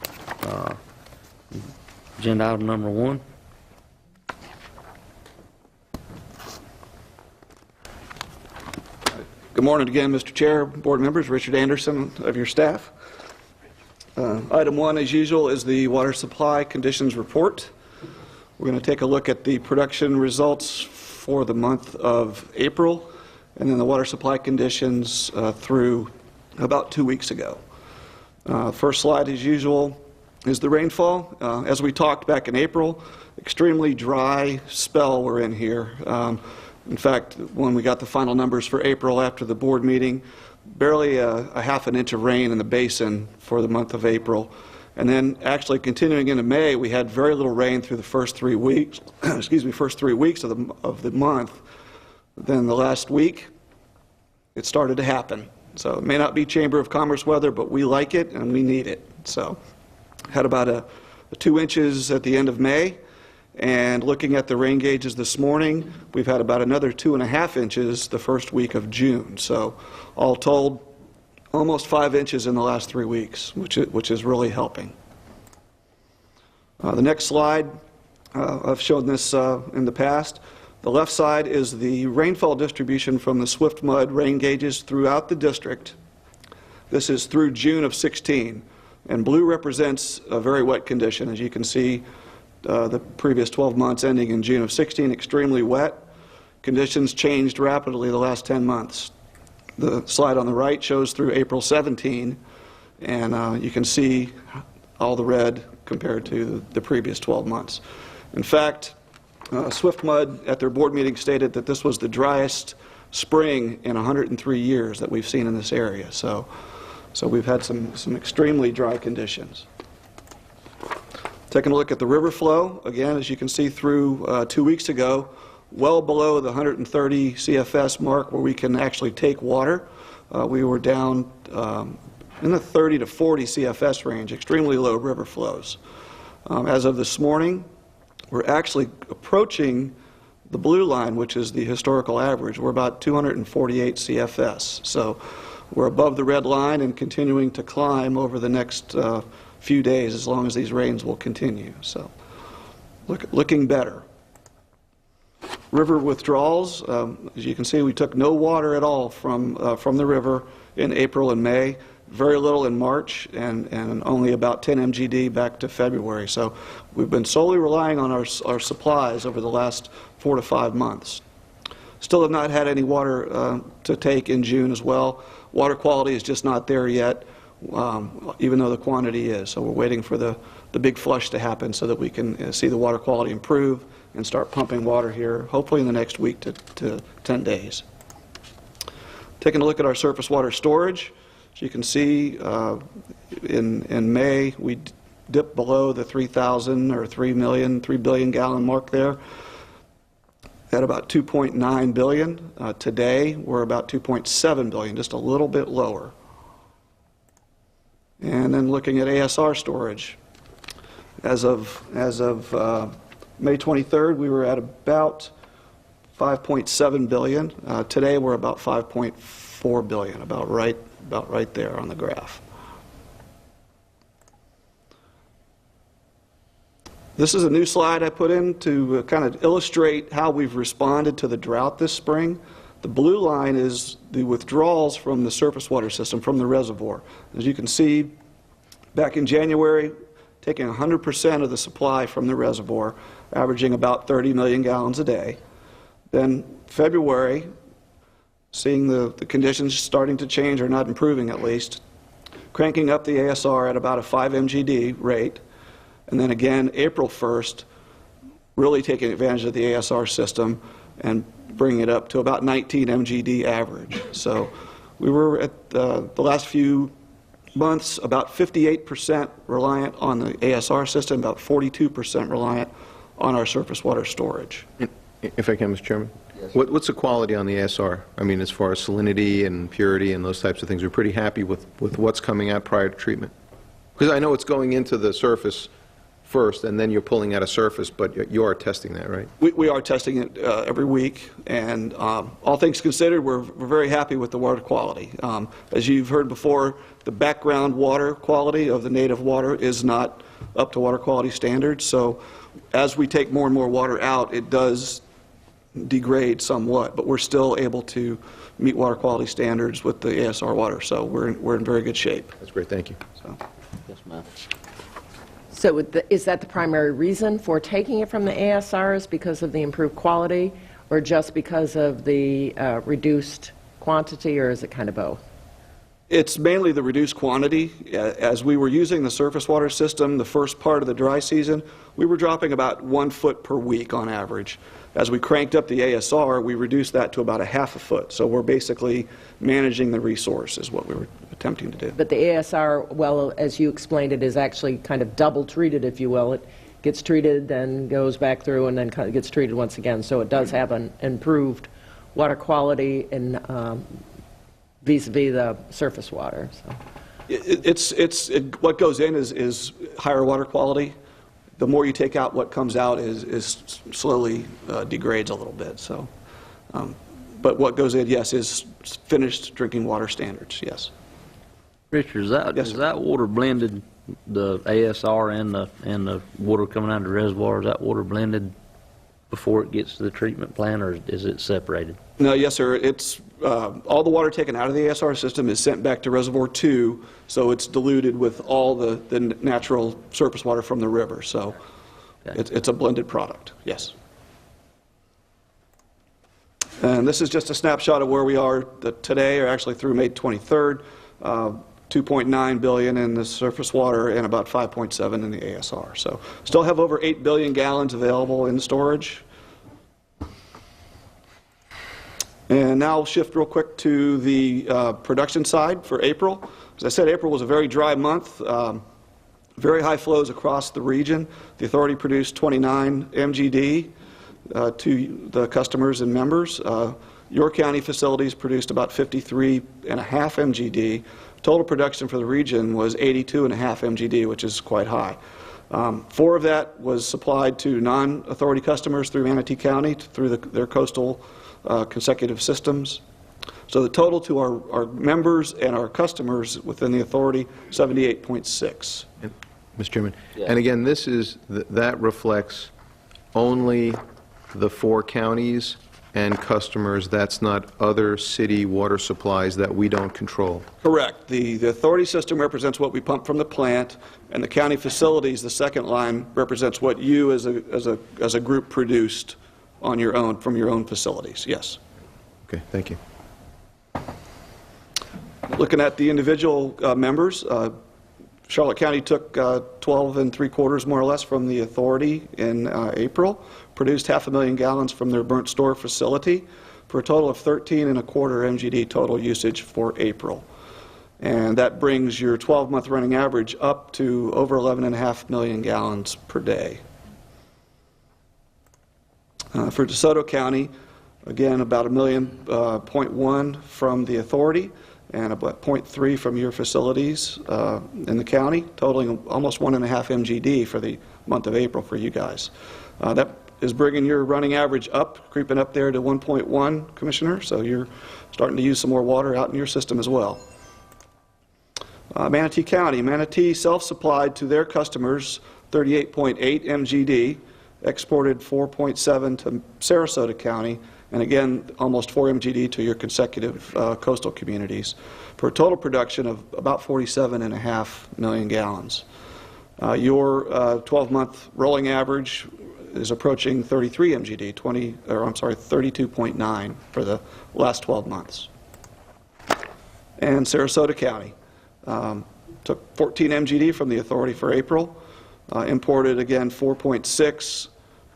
Agenda item number 1. Good morning again, Mr. Chair, board members, Richard Anderson of your staff. Item 1, as usual, is the water supply conditions report. We're going to take a look at the production results for the month of April, and then the water supply conditions through about 2 weeks ago. First slide, as usual, is the rainfall. As we talked back in April, extremely dry spell we're in here. In fact, when we got the final numbers for April after the board meeting, barely a half an inch of rain in the basin for the month of April. And then actually continuing into May, we had very little rain through the first 3 weeks, first 3 weeks of the month. Then the last week, it started to happen. So it may not be Chamber of Commerce weather, but we like it and we need it. So had about a 2 inches at the end of May. And looking at the rain gauges this morning, we've had about another 2.5 inches the first week of June. So all told, almost 5 inches in the last 3 weeks, which is really helping. The next slide, I've shown this in the past. The left side is the rainfall distribution from the swift mud rain gauges throughout the district. This is through June of 16, and blue represents a very wet condition. As you can see, the previous 12 months ending in June of 16, extremely wet. Conditions changed rapidly the last 10 months. The slide on the right shows through April 17, and you can see all the red compared to the previous 12 months. In fact, Swift Mud at their board meeting stated that this was the driest spring in 103 years that we've seen in this area. So So we've had some extremely dry conditions. Taking a look at the river flow, again, as you can see through 2 weeks ago, well below the 130 CFS mark where we can actually take water. We were down in the 30 to 40 CFS range, extremely low river flows. As of this morning, we're actually approaching the blue line, which is the historical average. We're about 248 CFS. So we're above the red line and continuing to climb over the next few days as long as these rains will continue. So looking better. River withdrawals, as you can see, we took no water at all from the river in April and May, very little in March, and only about 10 MGD back to February. So we've been solely relying on our supplies over the last 4 to 5 months. Still have not had any water to take in June as well. Water quality is just not there yet, even though the quantity is. So we're waiting for the big flush to happen so that we can see the water quality improve and start pumping water here, hopefully in the next week to 10 days. Taking a look at our surface water storage, as you can see, in May we dipped below the 3,000 or 3 billion gallon mark there at about 2.9 billion. Today we're about 2.7 billion, just a little bit lower. And then looking at ASR storage, as of May 23rd, we were at about 5.7 billion. Today we're about 5.4 billion, about right there on the graph. This is a new slide I put in to kind of illustrate how we've responded to the drought this spring. The blue line is the withdrawals from the surface water system, from the reservoir. As you can see, back in January, taking 100% of the supply from the reservoir, averaging about 30 million gallons a day. Then February, seeing the conditions starting to change, or not improving at least, cranking up the ASR at about a 5 MGD rate. And then again, April 1st, really taking advantage of the ASR system and bringing it up to about 19 MGD average. So we were at the last few months about 58% reliant on the ASR system, about 42% reliant on our surface water storage. If I can, Mr. Chairman? Yes. What's the quality on the ASR? I mean, as far as salinity and purity and those types of things, we're pretty happy with what's coming out prior to treatment? Because I know it's going into the surface first, and then you're pulling out a surface, but you are testing that, right? We are testing it every week, and all things considered, we're very happy with the water quality. As you've heard before, the background water quality of the native water is not up to water quality standards, so as we take more and more water out, it does degrade somewhat, but we're still able to meet water quality standards with the ASR water, so we're in very good shape. That's great, thank you. So. Yes, ma'am. So is that the primary reason for taking it from the ASR, is because of the improved quality, or just because of the reduced quantity, or is it kind of both? It's mainly the reduced quantity. As we were using the surface water system the first part of the dry season, we were dropping about 1 foot per week on average. As we cranked up the ASR, we reduced that to about a half a foot. So we're basically managing the resource is what we were attempting to do. But the ASR, well, as you explained, it is actually kind of double treated, if you will. It gets treated, then goes back through, and then kind of gets treated once again. So it does have an improved water quality and vis-a-vis the surface water. So. What goes in is higher water quality. The more you take out, what comes out is slowly degrades a little bit. So, but what goes in, yes, is finished drinking water standards. Yes. Richard, is that water blended, the ASR and the water coming out of the reservoir? Is that water blended before it gets to the treatment plant, or is it separated? No, yes, sir. It's all the water taken out of the ASR system is sent back to Reservoir 2, so it's diluted with all the natural surface water from the river. So okay. It's a blended product, yes. And this is just a snapshot of where we are today, or actually through May 23rd. 2.9 billion in the surface water and about 5.7 in the ASR. So still have over 8 billion gallons available in storage. And now I'll shift real quick to the production side for April. As I said, April was a very dry month. Very high flows across the region. The authority produced 29 MGD to the customers and members. Your county facilities produced about 53.5 MGD. Total production for the region was 82.5 MGD, which is quite high. 4 of that was supplied to non-authority customers through Manatee County through their coastal consecutive systems. So the total to our members and our customers within the authority, 78.6. Mr. Chairman, Yeah. and again, this is, that reflects only the 4 counties and customers. That's not other city water supplies that we don't control. Correct. The authority system represents what we pump from the plant, and the county facilities, the second line, represents what you as a group produced on your own, from your own facilities. Yes. Okay, thank you. Looking at the individual members, Charlotte County took 12 3/4 more or less from the authority in April, produced 500,000 gallons from their burnt store facility for a total of 13.25 MGD total usage for April. And that brings your 12-month running average up to over 11.5 million gallons per day. For DeSoto County, again, about 1.1 million from the authority, and about 0.3 from your facilities in the county, totaling almost 1.5 MGD for the month of April for you guys. That is bringing your running average up, creeping up there to 1.1, Commissioner, so you're starting to use some more water out in your system as well. Manatee County. Manatee self-supplied to their customers 38.8 MGD, exported 4.7 to Sarasota County, and again, almost 4 MGD to your consecutive coastal communities, for a total production of about 47.5 million gallons. Your 12-month rolling average is approaching 33 MGD, 32.9 for the last 12 months. And Sarasota County took 14 MGD from the authority for April, imported again 4.6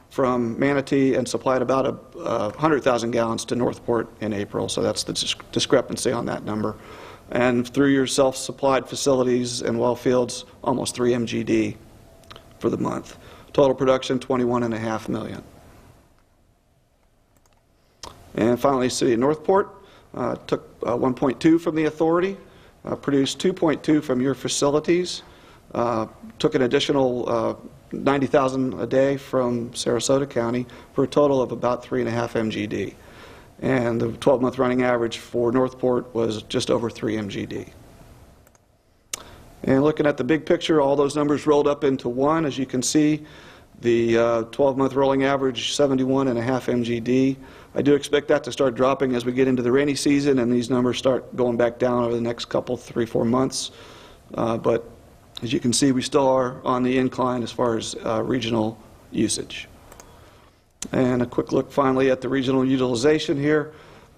from Manatee, and supplied about 100,000 gallons to Northport in April, so that's the discrepancy on that number. And through your self-supplied facilities and well fields, almost 3 MGD for the month. Total production, 21.5 million. And finally, City of Northport took 1.2 from the authority, produced 2.2 from your facilities, took an additional 90,000 a day from Sarasota County for a total of about 3.5 MGD. And the 12-month running average for Northport was just over 3 MGD. And looking at the big picture, all those numbers rolled up into one. As you can see, the 12-month rolling average, 71.5 MGD. I do expect that to start dropping as we get into the rainy season and these numbers start going back down over the next couple, 3-4 months. But as you can see, we still are on the incline as far as regional usage. And a quick look finally at the regional utilization here.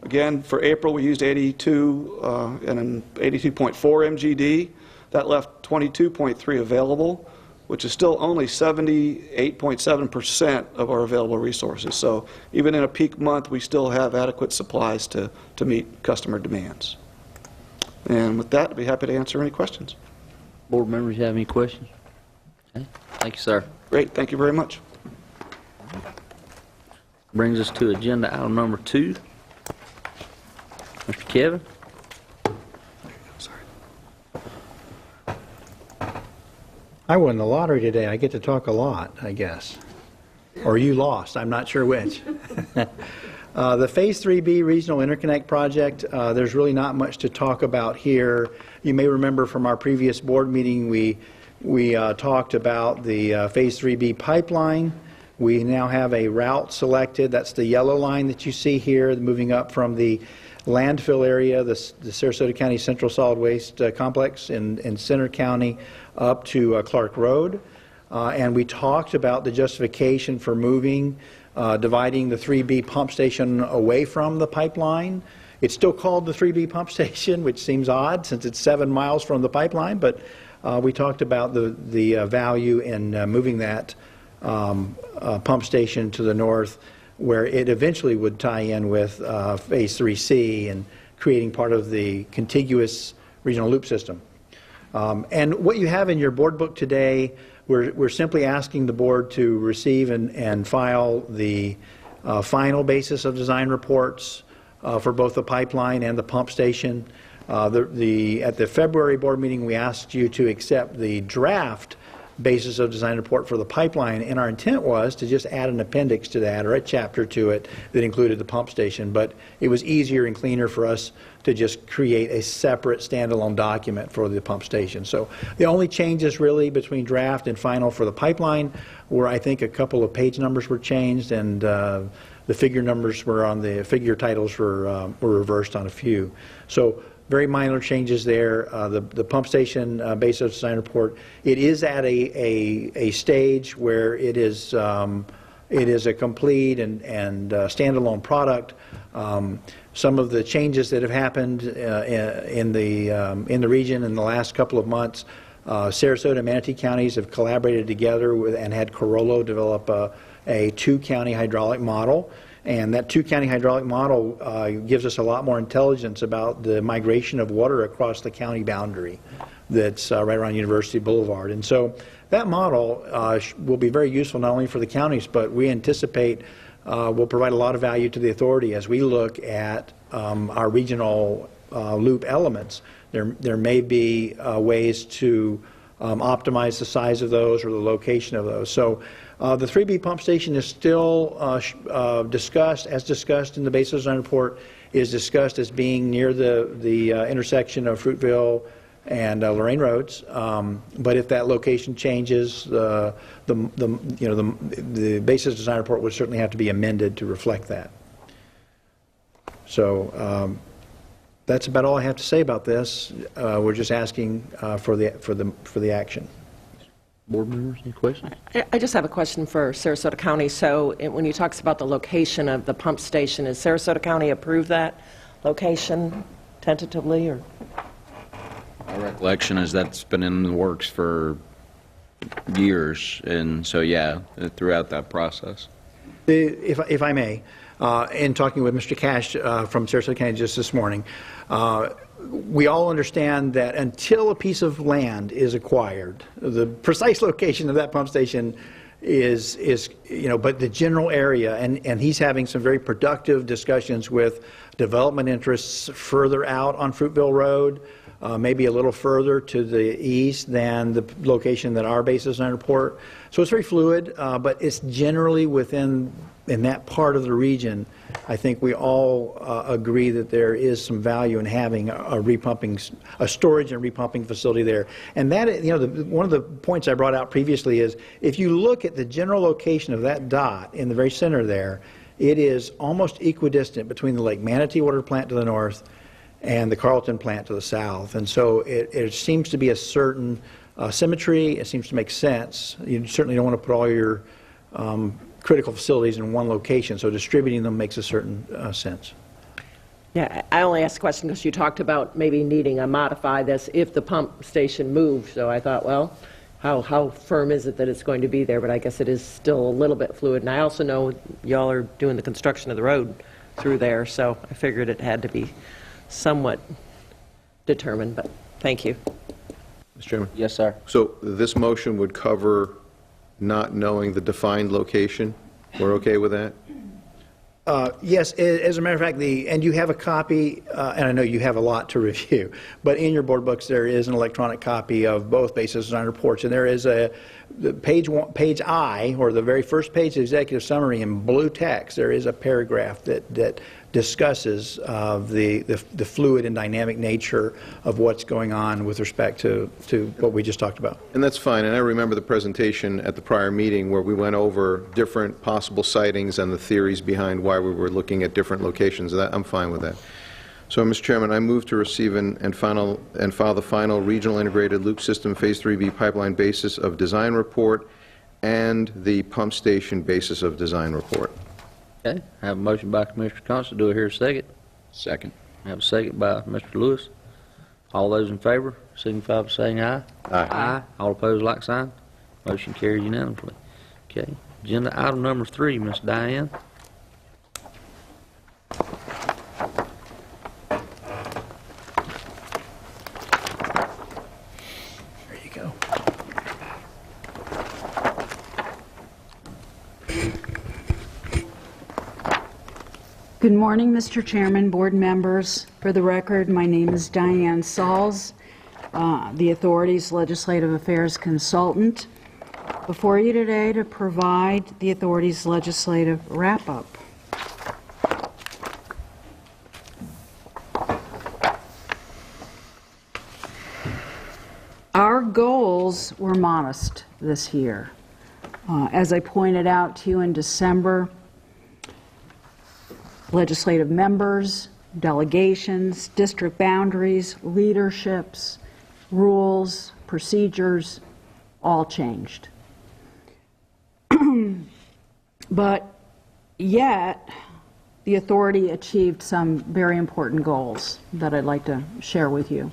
Again, for April, we used 82 and 82.4 MGD. That left 22.3 available, which is still only 78.7% of our available resources. So even in a peak month, we still have adequate supplies to meet customer demands. And with that, I'd be happy to answer any questions. Board members have any questions? Okay. Thank you, sir. Great, thank you very much. Brings us to agenda item number 2. Mr. Kevin? I won the lottery today. I get to talk a lot, I guess. Or you lost. I'm not sure which. The Phase 3B Regional Interconnect Project, there's really not much to talk about here. You may remember from our previous board meeting, we talked about the Phase 3B pipeline. We now have a route selected. That's the yellow line that you see here, moving up from the landfill area, the Sarasota County Central Solid Waste Complex in Center County, up to Clark Road. And we talked about the justification for moving, dividing the 3B pump station away from the pipeline. It's still called the 3B pump station, which seems odd since it's 7 miles from the pipeline, but we talked about the value in moving that pump station to the north, where it eventually would tie in with Phase 3C and creating part of the contiguous regional loop system. And what you have in your board book today, we're simply asking the board to receive and file the final basis of design reports for both the pipeline and the pump station. At the February board meeting, we asked you to accept the draft basis of design report for the pipeline, and our intent was to just add an appendix to that, or a chapter to it, that included the pump station. But it was easier and cleaner for us to just create a separate standalone document for the pump station. So the only changes really between draft and final for the pipeline were, I think, a couple of page numbers were changed, and the figure numbers were on the figure titles were reversed on a few. So very minor changes there. The pump station basis of design report, it is at a stage where it is a complete and standalone product. Some of the changes that have happened in the region in the last couple of months, Sarasota and Manatee counties have collaborated together and had Corollo develop a two-county hydraulic model. And that two-county hydraulic model gives us a lot more intelligence about the migration of water across the county boundary that's right around University Boulevard. And so that model will be very useful not only for the counties, but we anticipate will provide a lot of value to the authority as we look at our regional loop elements. There may be ways to optimize the size of those or the location of those. So the 3B pump station is still discussed in the basis design report, is discussed as being near the intersection of Fruitville and Lorraine Roads. But if that location changes, the basis design report would certainly have to be amended to reflect that. So that's about all I have to say about this. We're just asking for the action. Board members, any questions? I just have a question for Sarasota County. So when you talks about the location of the pump station, has Sarasota County approved that location tentatively, or? My recollection is that's been in the works for years, and so yeah, throughout that process. If I may, in talking with Mr. Cash from Sarasota County just this morning, we all understand that until a piece of land is acquired, the precise location of that pump station is but the general area, and he's having some very productive discussions with development interests further out on Fruitville Road, maybe a little further to the east than the location that our basis design report. So it's very fluid, but it's generally in that part of the region. I think we all agree that there is some value in having a storage and repumping facility there. And that, one of the points I brought out previously is, if you look at the general location of that dot in the very center there, it is almost equidistant between the Lake Manatee water plant to the north and the Carlton plant to the south. And so it seems to be a certain symmetry. It seems to make sense. You certainly don't want to put all your critical facilities in one location, so distributing them makes a certain sense. Yeah, I only asked the question because you talked about maybe needing to modify this if the pump station moves. So I thought, well, how firm is it that it's going to be there? But I guess it is still a little bit fluid. And I also know y'all are doing the construction of the road through there, so I figured it had to be somewhat determined, but thank you. Mr. Chairman? Yes, sir. So this motion would cover not knowing the defined location? We're okay with that? Yes, as a matter of fact, and you have a copy, and I know you have a lot to review, but in your board books there is an electronic copy of both basis design reports, and there is page I, or the very first page of the executive summary in blue text, there is a paragraph that discusses the fluid and dynamic nature of what's going on with respect to what we just talked about. And that's fine, and I remember the presentation at the prior meeting where we went over different possible sightings and the theories behind why we were looking at different locations. I'm fine with that. So, Mr. Chairman, I move to receive and file the final Regional Integrated Loop System Phase 3B Pipeline Basis of Design Report and the Pump Station Basis of Design Report. Okay, I have a motion by Commissioner Constance. Do I hear a second? Second. I have a second by Mr. Lewis. All those in favor, signify by saying aye. Aye. All opposed, like sign. Motion carries unanimously. Okay, agenda item number 3, Ms. Diane. go. Good morning, Mr. Chairman, board members. For the record, my name is Diane Sauls, the authority's legislative affairs consultant, before you today to provide the authority's legislative wrap-up. Our goals were modest this year. As I pointed out to you in December, legislative members, delegations, district boundaries, leaderships, rules, procedures, all changed. But yet, the authority achieved some very important goals that I'd like to share with you.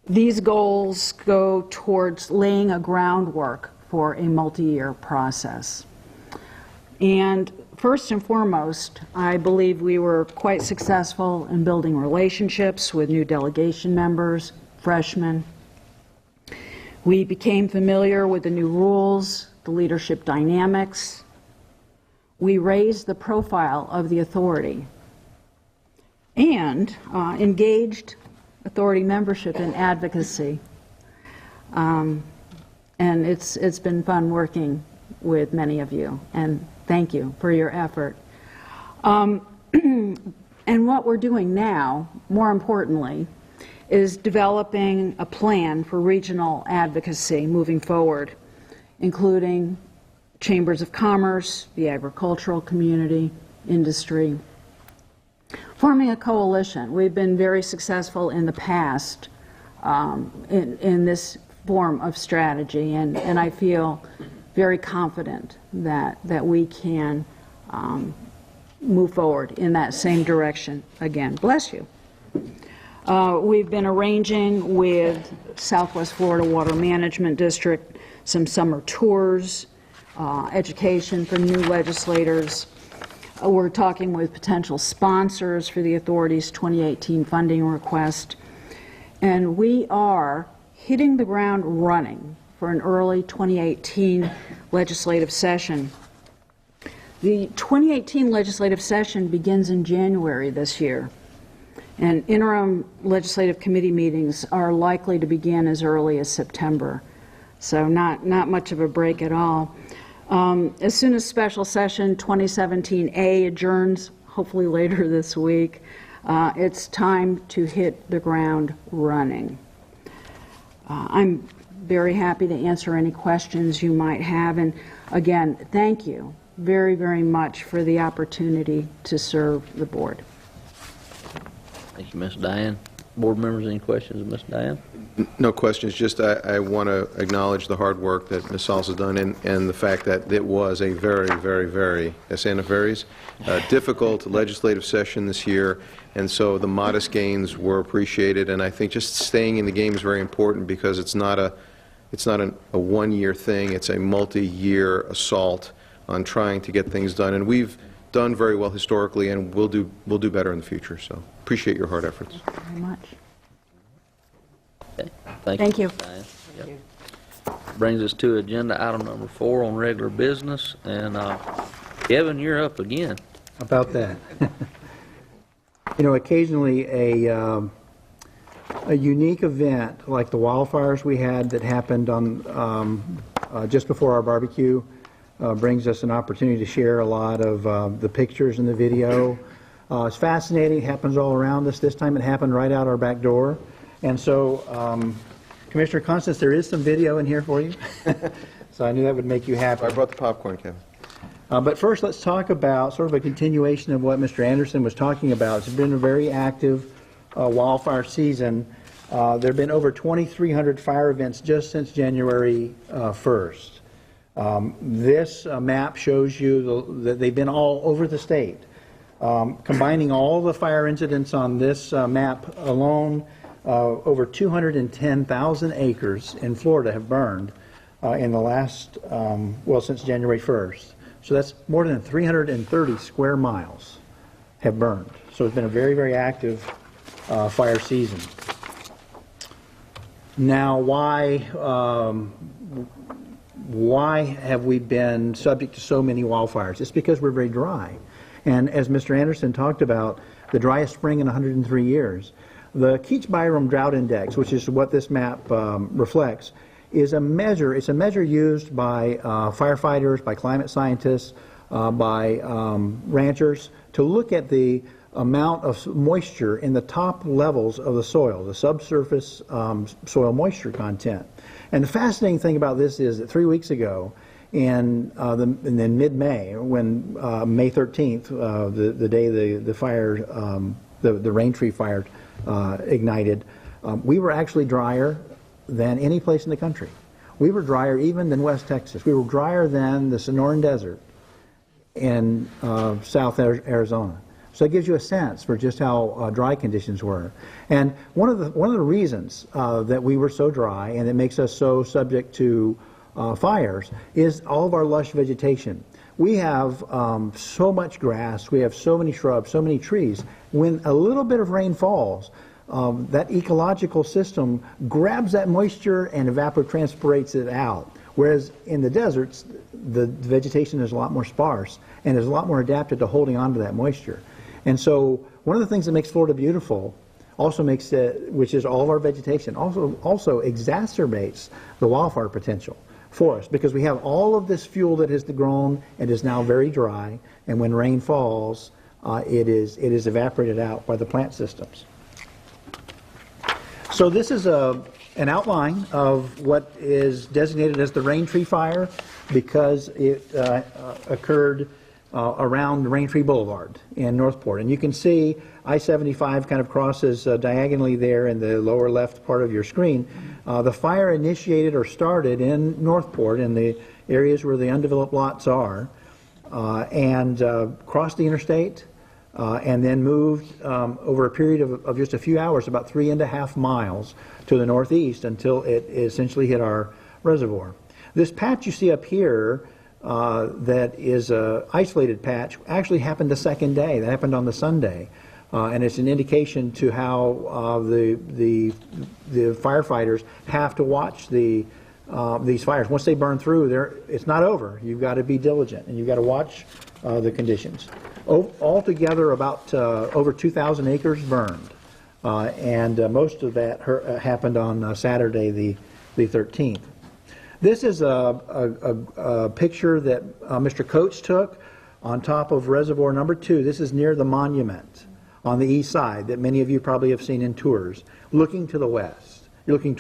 These goals go towards laying a groundwork for a multi-year process. And first and foremost, I believe we were quite successful in building relationships with new delegation members, freshmen. We became familiar with the new rules, the leadership dynamics. We raised the profile of the authority and engaged authority membership in advocacy. And it's been fun working with many of you, and thank you for your effort. And what we're doing now, more importantly, is developing a plan for regional advocacy moving forward, including chambers of commerce, the agricultural community, industry. Forming a coalition. We've been very successful in the past in this form of strategy, and I feel very confident that we can move forward in that same direction again. Bless you. We've been arranging with Southwest Florida Water Management District some summer tours, education for new legislators. We're talking with potential sponsors for the authority's 2018 funding request, and we are hitting the ground running for an early 2018 legislative session. The 2018 legislative session begins in January this year, and interim legislative committee meetings are likely to begin as early as September, so not much of a break at all. As soon as special session 2017A adjourns, hopefully later this week, it's time to hit the ground running. I'm very happy to answer any questions you might have, and again, thank you very, very much for the opportunity to serve the board. Thank you, Ms. Diane. Board members, any questions of Ms. Diane? No questions, just I want to acknowledge the hard work that Ms. Sauls has done and the fact that it was a very, very, very, difficult legislative session this year, and so the modest gains were appreciated, and I think just staying in the game is very important because it's not a one-year thing, it's a multi-year assault on trying to get things done, and we've done very well historically, and we'll do better in the future, so appreciate your hard efforts. Thank you very much. Okay. Thank you. Diane. Yep. Brings us to agenda item number 4 on regular business, and Kevin, you're up again. About that. You know, occasionally a unique event like the wildfires we had that happened on just before our barbecue brings us an opportunity to share a lot of the pictures and the video. It's fascinating. It happens all around us. This time it happened right out our back door. And so, Commissioner Constance, there is some video in here for you. So I knew that would make you happy. I brought the popcorn, Kevin. But first, let's talk about sort of a continuation of what Mr. Anderson was talking about. It's been a very active wildfire season. There have been over 2,300 fire events just since January 1st. This map shows you that they've been all over the state. Combining all the fire incidents on this map alone, over 210,000 acres in Florida have burned in the last, since January 1st. So that's more than 330 square miles have burned. So it's been a very, very active fire season. Now, why have we been subject to so many wildfires? It's because we're very dry. And as Mr. Anderson talked about, the driest spring in 103 years. The Keach-Byram Drought Index, which is what this map reflects, is a measure. It's a measure used by firefighters, by climate scientists, by ranchers to look at the amount of moisture in the top levels of the soil, the subsurface soil moisture content. And the fascinating thing about this is that 3 weeks ago, in mid-May, when May 13th, the day the fire, the rain tree fire ignited, we were actually drier than any place in the country. We were drier even than West Texas. We were drier than the Sonoran Desert in South Arizona. So it gives you a sense for just how dry conditions were. And one of the reasons that we were so dry and it makes us so subject to fires is all of our lush vegetation. We have so much grass, we have so many shrubs, so many trees. When a little bit of rain falls, that ecological system grabs that moisture and evapotranspirates it out. Whereas in the deserts, the vegetation is a lot more sparse and is a lot more adapted to holding on to that moisture. And so one of the things that makes Florida beautiful also makes it, which is all of our vegetation, also exacerbates the wildfire potential for us, because we have all of this fuel that has grown and is now very dry, and when rain falls, it is evaporated out by the plant systems. So this is an outline of what is designated as the rain tree fire because it occurred around Rain Tree Boulevard in Northport. And you can see I-75 kind of crosses diagonally there in the lower left part of your screen. The fire initiated or started in Northport in the areas where the undeveloped lots are and crossed the interstate and then moved over a period of just a few hours, about 3.5 miles to the northeast until it essentially hit our reservoir. This patch you see up here that is an isolated patch actually happened the second day. That happened on the Sunday. And it's an indication to how the firefighters have to watch these fires. Once they burn through, it's not over. You've got to be diligent, and you've got to watch the conditions. Altogether, about over 2,000 acres burned, and most of that happened on Saturday, the 13th. This is a picture that Mr. Coates took on top of Reservoir Number 2. This is near the monument on the east side that many of you probably have seen in tours, looking to the west. You're looking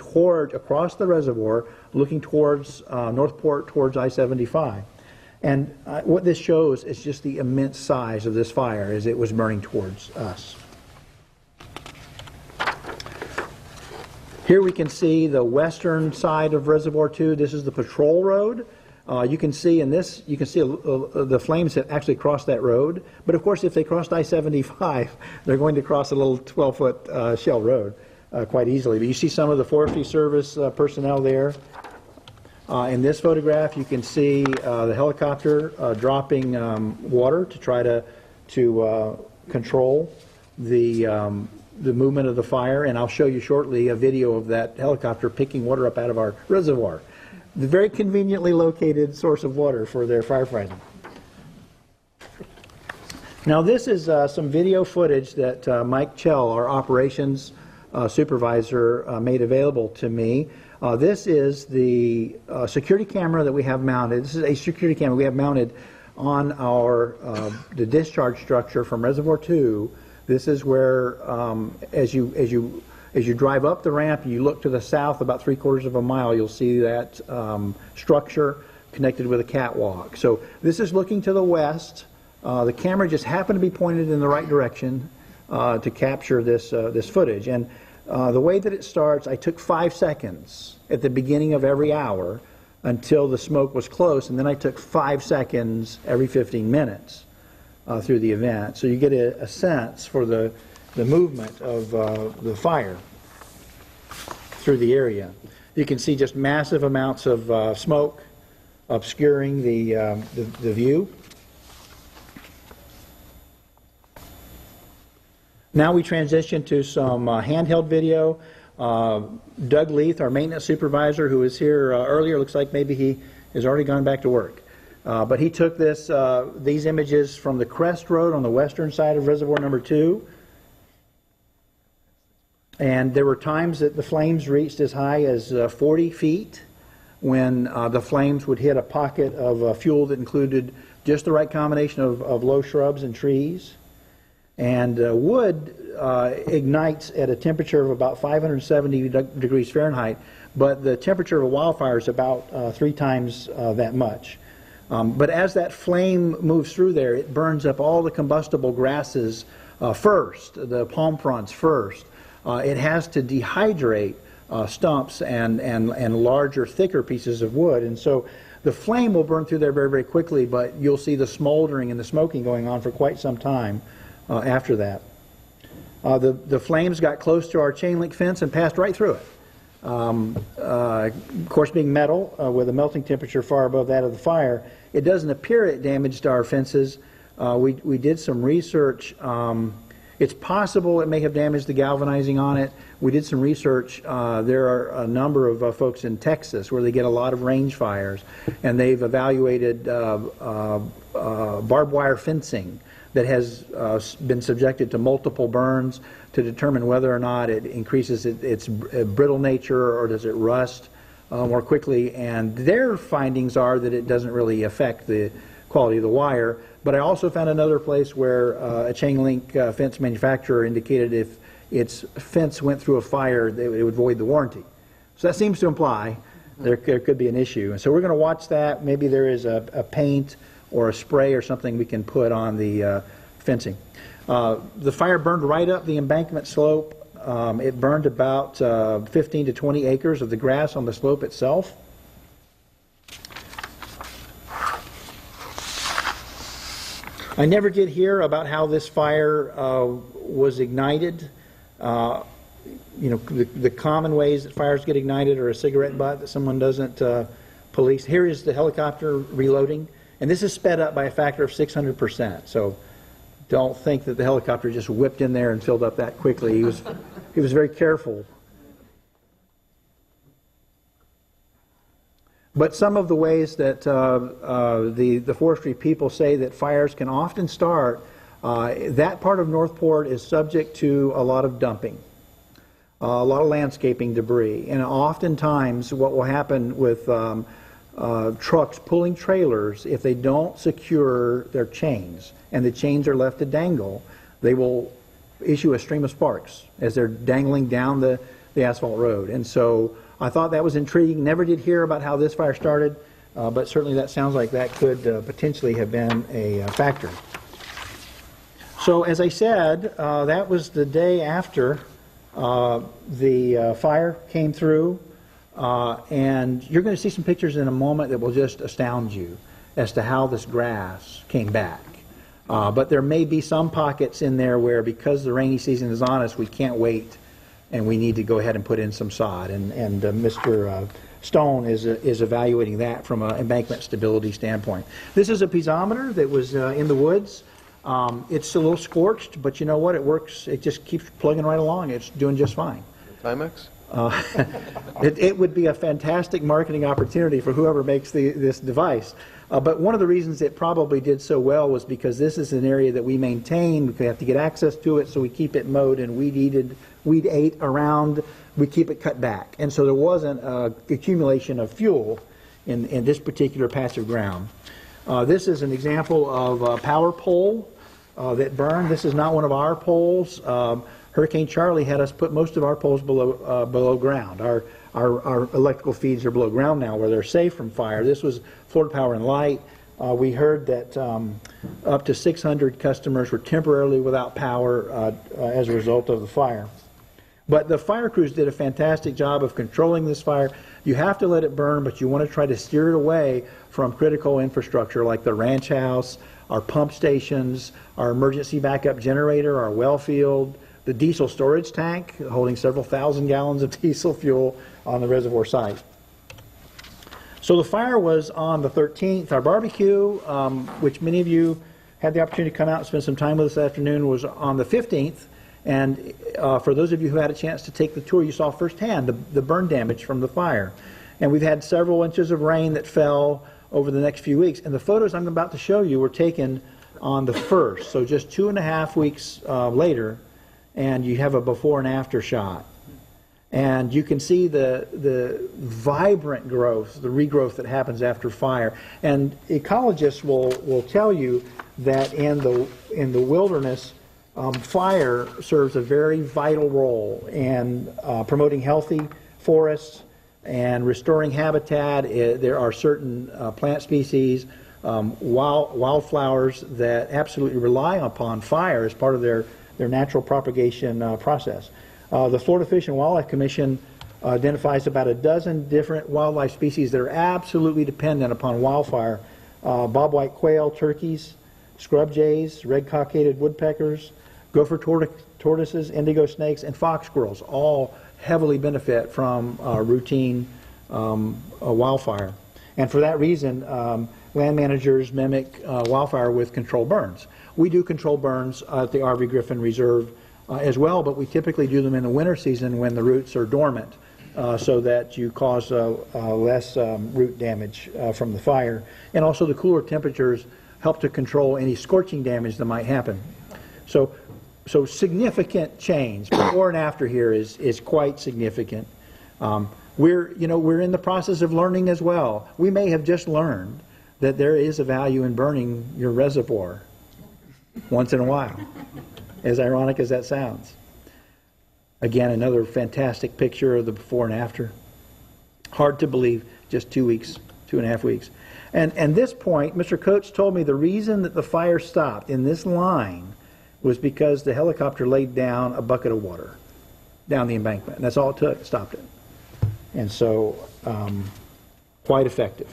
across the reservoir, looking towards Northport, towards I-75. And what this shows is just the immense size of this fire as it was burning towards us. Here we can see the western side of Reservoir 2. This is the patrol road. You can see in this, you can see the flames have actually crossed that road. But of course, if they crossed I-75, they're going to cross a little 12-foot shell road quite easily. But you see some of the Forestry Service personnel there. In this photograph, you can see the helicopter dropping water to try to control the movement of the fire, and I'll show you shortly a video of that helicopter picking water up out of our reservoir. The very conveniently located source of water for their firefighting. Now this is some video footage that Mike Chell, our operations supervisor, made available to me. This is the security camera that we have mounted. This is a security camera we have mounted on the discharge structure from Reservoir 2. This is where, as you drive up the ramp and you look to the south about 3/4 of a mile, you'll see that structure connected with a catwalk. So this is looking to the west. The camera just happened to be pointed in the right direction to capture this footage. And the way that it starts, I took 5 seconds at the beginning of every hour until the smoke was close, and then I took 5 seconds every 15 minutes. Through the event. So you get a sense for the movement of the fire through the area. You can see just massive amounts of smoke obscuring the view. Now we transition to some handheld video. Doug Leith, our maintenance supervisor, who was here earlier, looks like maybe he has already gone back to work. But he took these images from the Crest Road on the western side of Reservoir Number 2. And there were times that the flames reached as high as 40 feet when the flames would hit a pocket of fuel that included just the right combination of low shrubs and trees. And wood ignites at a temperature of about 570 degrees Fahrenheit, but the temperature of a wildfire is about 3 times that much. But as that flame moves through there, it burns up all the combustible grasses first, the palm fronds first. It has to dehydrate stumps and larger, thicker pieces of wood. And so the flame will burn through there very, very quickly, but you'll see the smoldering and the smoking going on for quite some time after that. The flames got close to our chain link fence and passed right through it. Of course, being metal with a melting temperature far above that of the fire, it doesn't appear it damaged our fences. We did some research. It's possible it may have damaged the galvanizing on it. We did some research. There are a number of folks in Texas where they get a lot of range fires, and they've evaluated barbed wire fencing that has been subjected to multiple burns to determine whether or not it increases its brittle nature or does it rust more quickly. And their findings are that it doesn't really affect the quality of the wire. But I also found another place where a chain link fence manufacturer indicated if its fence went through a fire, it would void the warranty. So that seems to imply there could be an issue. And so we're going to watch that. Maybe there is a paint or a spray or something we can put on the fencing. The fire burned right up the embankment slope. It burned about 15 to 20 acres of the grass on the slope itself. I never did hear about how this fire was ignited. The common ways that fires get ignited are a cigarette butt that someone doesn't police. Here is the helicopter reloading, and this is sped up by a factor of 600%. So don't think that the helicopter just whipped in there and filled up that quickly. He was very careful. But some of the ways that the forestry people say that fires can often start, that part of Northport is subject to a lot of dumping, a lot of landscaping debris. And oftentimes what will happen with trucks pulling trailers, if they don't secure their chains and the chains are left to dangle, they will issue a stream of sparks as they're dangling down the asphalt road. And so I thought that was intriguing. Never did hear about how this fire started, but certainly that sounds like that could potentially have been a factor. So as I said, that was the day after the fire came through, and you're going to see some pictures in a moment that will just astound you as to how this grass came back. But there may be some pockets in there where, because the rainy season is on us, we can't wait and we need to go ahead and put in some sod. And Mr. Stone is evaluating that from an embankment stability standpoint. This is a piezometer that was in the woods. It's a little scorched, but you know what? It works. It just keeps plugging right along. It's doing just fine. Timex? It would be a fantastic marketing opportunity for whoever makes this device. But one of the reasons it probably did so well was because this is an area that we maintain. We have to get access to it, so we keep it mowed and weed ate around. We keep it cut back. And so there wasn't an accumulation of fuel in this particular patch of ground. This is an example of a power pole that burned. This is not one of our poles. Hurricane Charlie had us put most of our poles below ground. Our electrical feeds are below ground now, where they're safe from fire. This was Florida Power and Light. We heard that up to 600 customers were temporarily without power as a result of the fire. But the fire crews did a fantastic job of controlling this fire. You have to let it burn, but you want to try to steer it away from critical infrastructure like the ranch house, our pump stations, our emergency backup generator, our well field, the diesel storage tank holding several thousand gallons of diesel fuel on the reservoir site. So the fire was on the 13th. Our barbecue, which many of you had the opportunity to come out and spend some time with us this afternoon, was on the 15th. And for those of you who had a chance to take the tour, you saw firsthand the burn damage from the fire. And we've had several inches of rain that fell over the next few weeks. And the photos I'm about to show you were taken on the 1st, so just 2.5 weeks later, and you have a before and after shot. And you can see the vibrant growth, the regrowth that happens after fire. And ecologists will tell you that in the wilderness, fire serves a very vital role in promoting healthy forests and restoring habitat. There are certain plant species, wildflowers that absolutely rely upon fire as part of their natural propagation process. The Florida Fish and Wildlife Commission identifies about a dozen different wildlife species that are absolutely dependent upon wildfire. Bobwhite quail, turkeys, scrub jays, red-cockaded woodpeckers, gopher tortoises, indigo snakes, and fox squirrels all heavily benefit from routine wildfire. And for that reason, land managers mimic wildfire with controlled burns. We do controlled burns at the R.V. Griffin Reserve as well, but we typically do them in the winter season when the roots are dormant so that you cause less root damage from the fire. And also the cooler temperatures help to control any scorching damage that might happen. So significant change before and after here is quite significant. We're in the process of learning as well. We may have just learned that there is a value in burning your reservoir once in a while, as ironic as that sounds. Again, another fantastic picture of the before and after. Hard to believe, just 2 weeks, 2.5 weeks. And this point, Mr. Coates told me the reason that the fire stopped in this line was because the helicopter laid down a bucket of water down the embankment. And that's all it took, stopped it. And so, quite effective.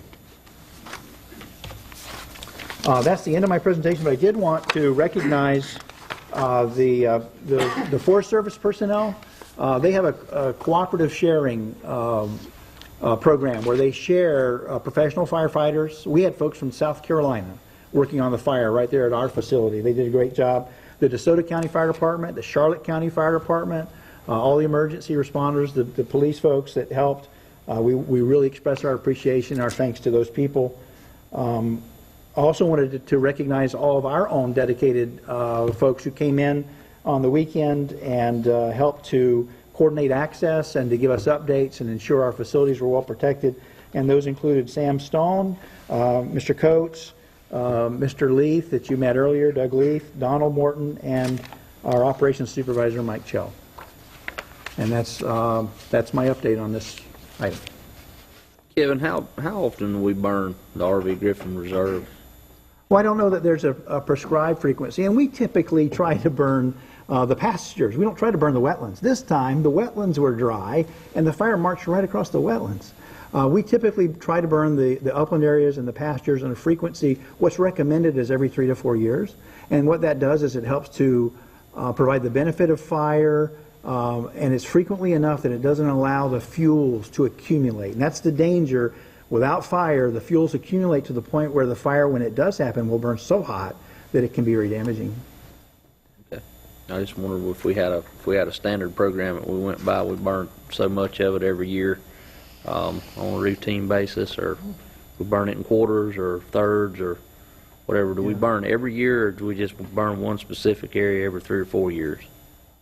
That's the end of my presentation, but I did want to recognize the Forest Service personnel. They have a cooperative sharing program where they share professional firefighters. We had folks from South Carolina working on the fire right there at our facility. They did a great job. The DeSoto County Fire Department, the Charlotte County Fire Department, all the emergency responders, the police folks that helped. We really express our appreciation and our thanks to those people. I also wanted to recognize all of our own dedicated folks who came in on the weekend and helped to coordinate access and to give us updates and ensure our facilities were well protected. And those included Sam Stone, Mr. Coates, Mr. Leith that you met earlier, Doug Leith, Donald Morton, and our operations supervisor, Mike Chell. And that's my update on this item. Kevin, how often do we burn the R.V. Griffin Reserve? Well, I don't know that there's a prescribed frequency, and we typically try to burn the pastures. We don't try to burn the wetlands. This time, the wetlands were dry, and the fire marched right across the wetlands. We typically try to burn the upland areas and the pastures on a frequency. What's recommended is every 3 to 4 years, and what that does is it helps to provide the benefit of fire, and it's frequently enough that it doesn't allow the fuels to accumulate. And that's the danger. Without fire, the fuels accumulate to the point where the fire, when it does happen, will burn so hot that it can be very damaging. Okay. I just wondered if we had a standard program that we went by, we burned so much of it every year on a routine basis, or we burn it in quarters or thirds or whatever. Do we burn every year, or do we just burn one specific area every 3 or 4 years?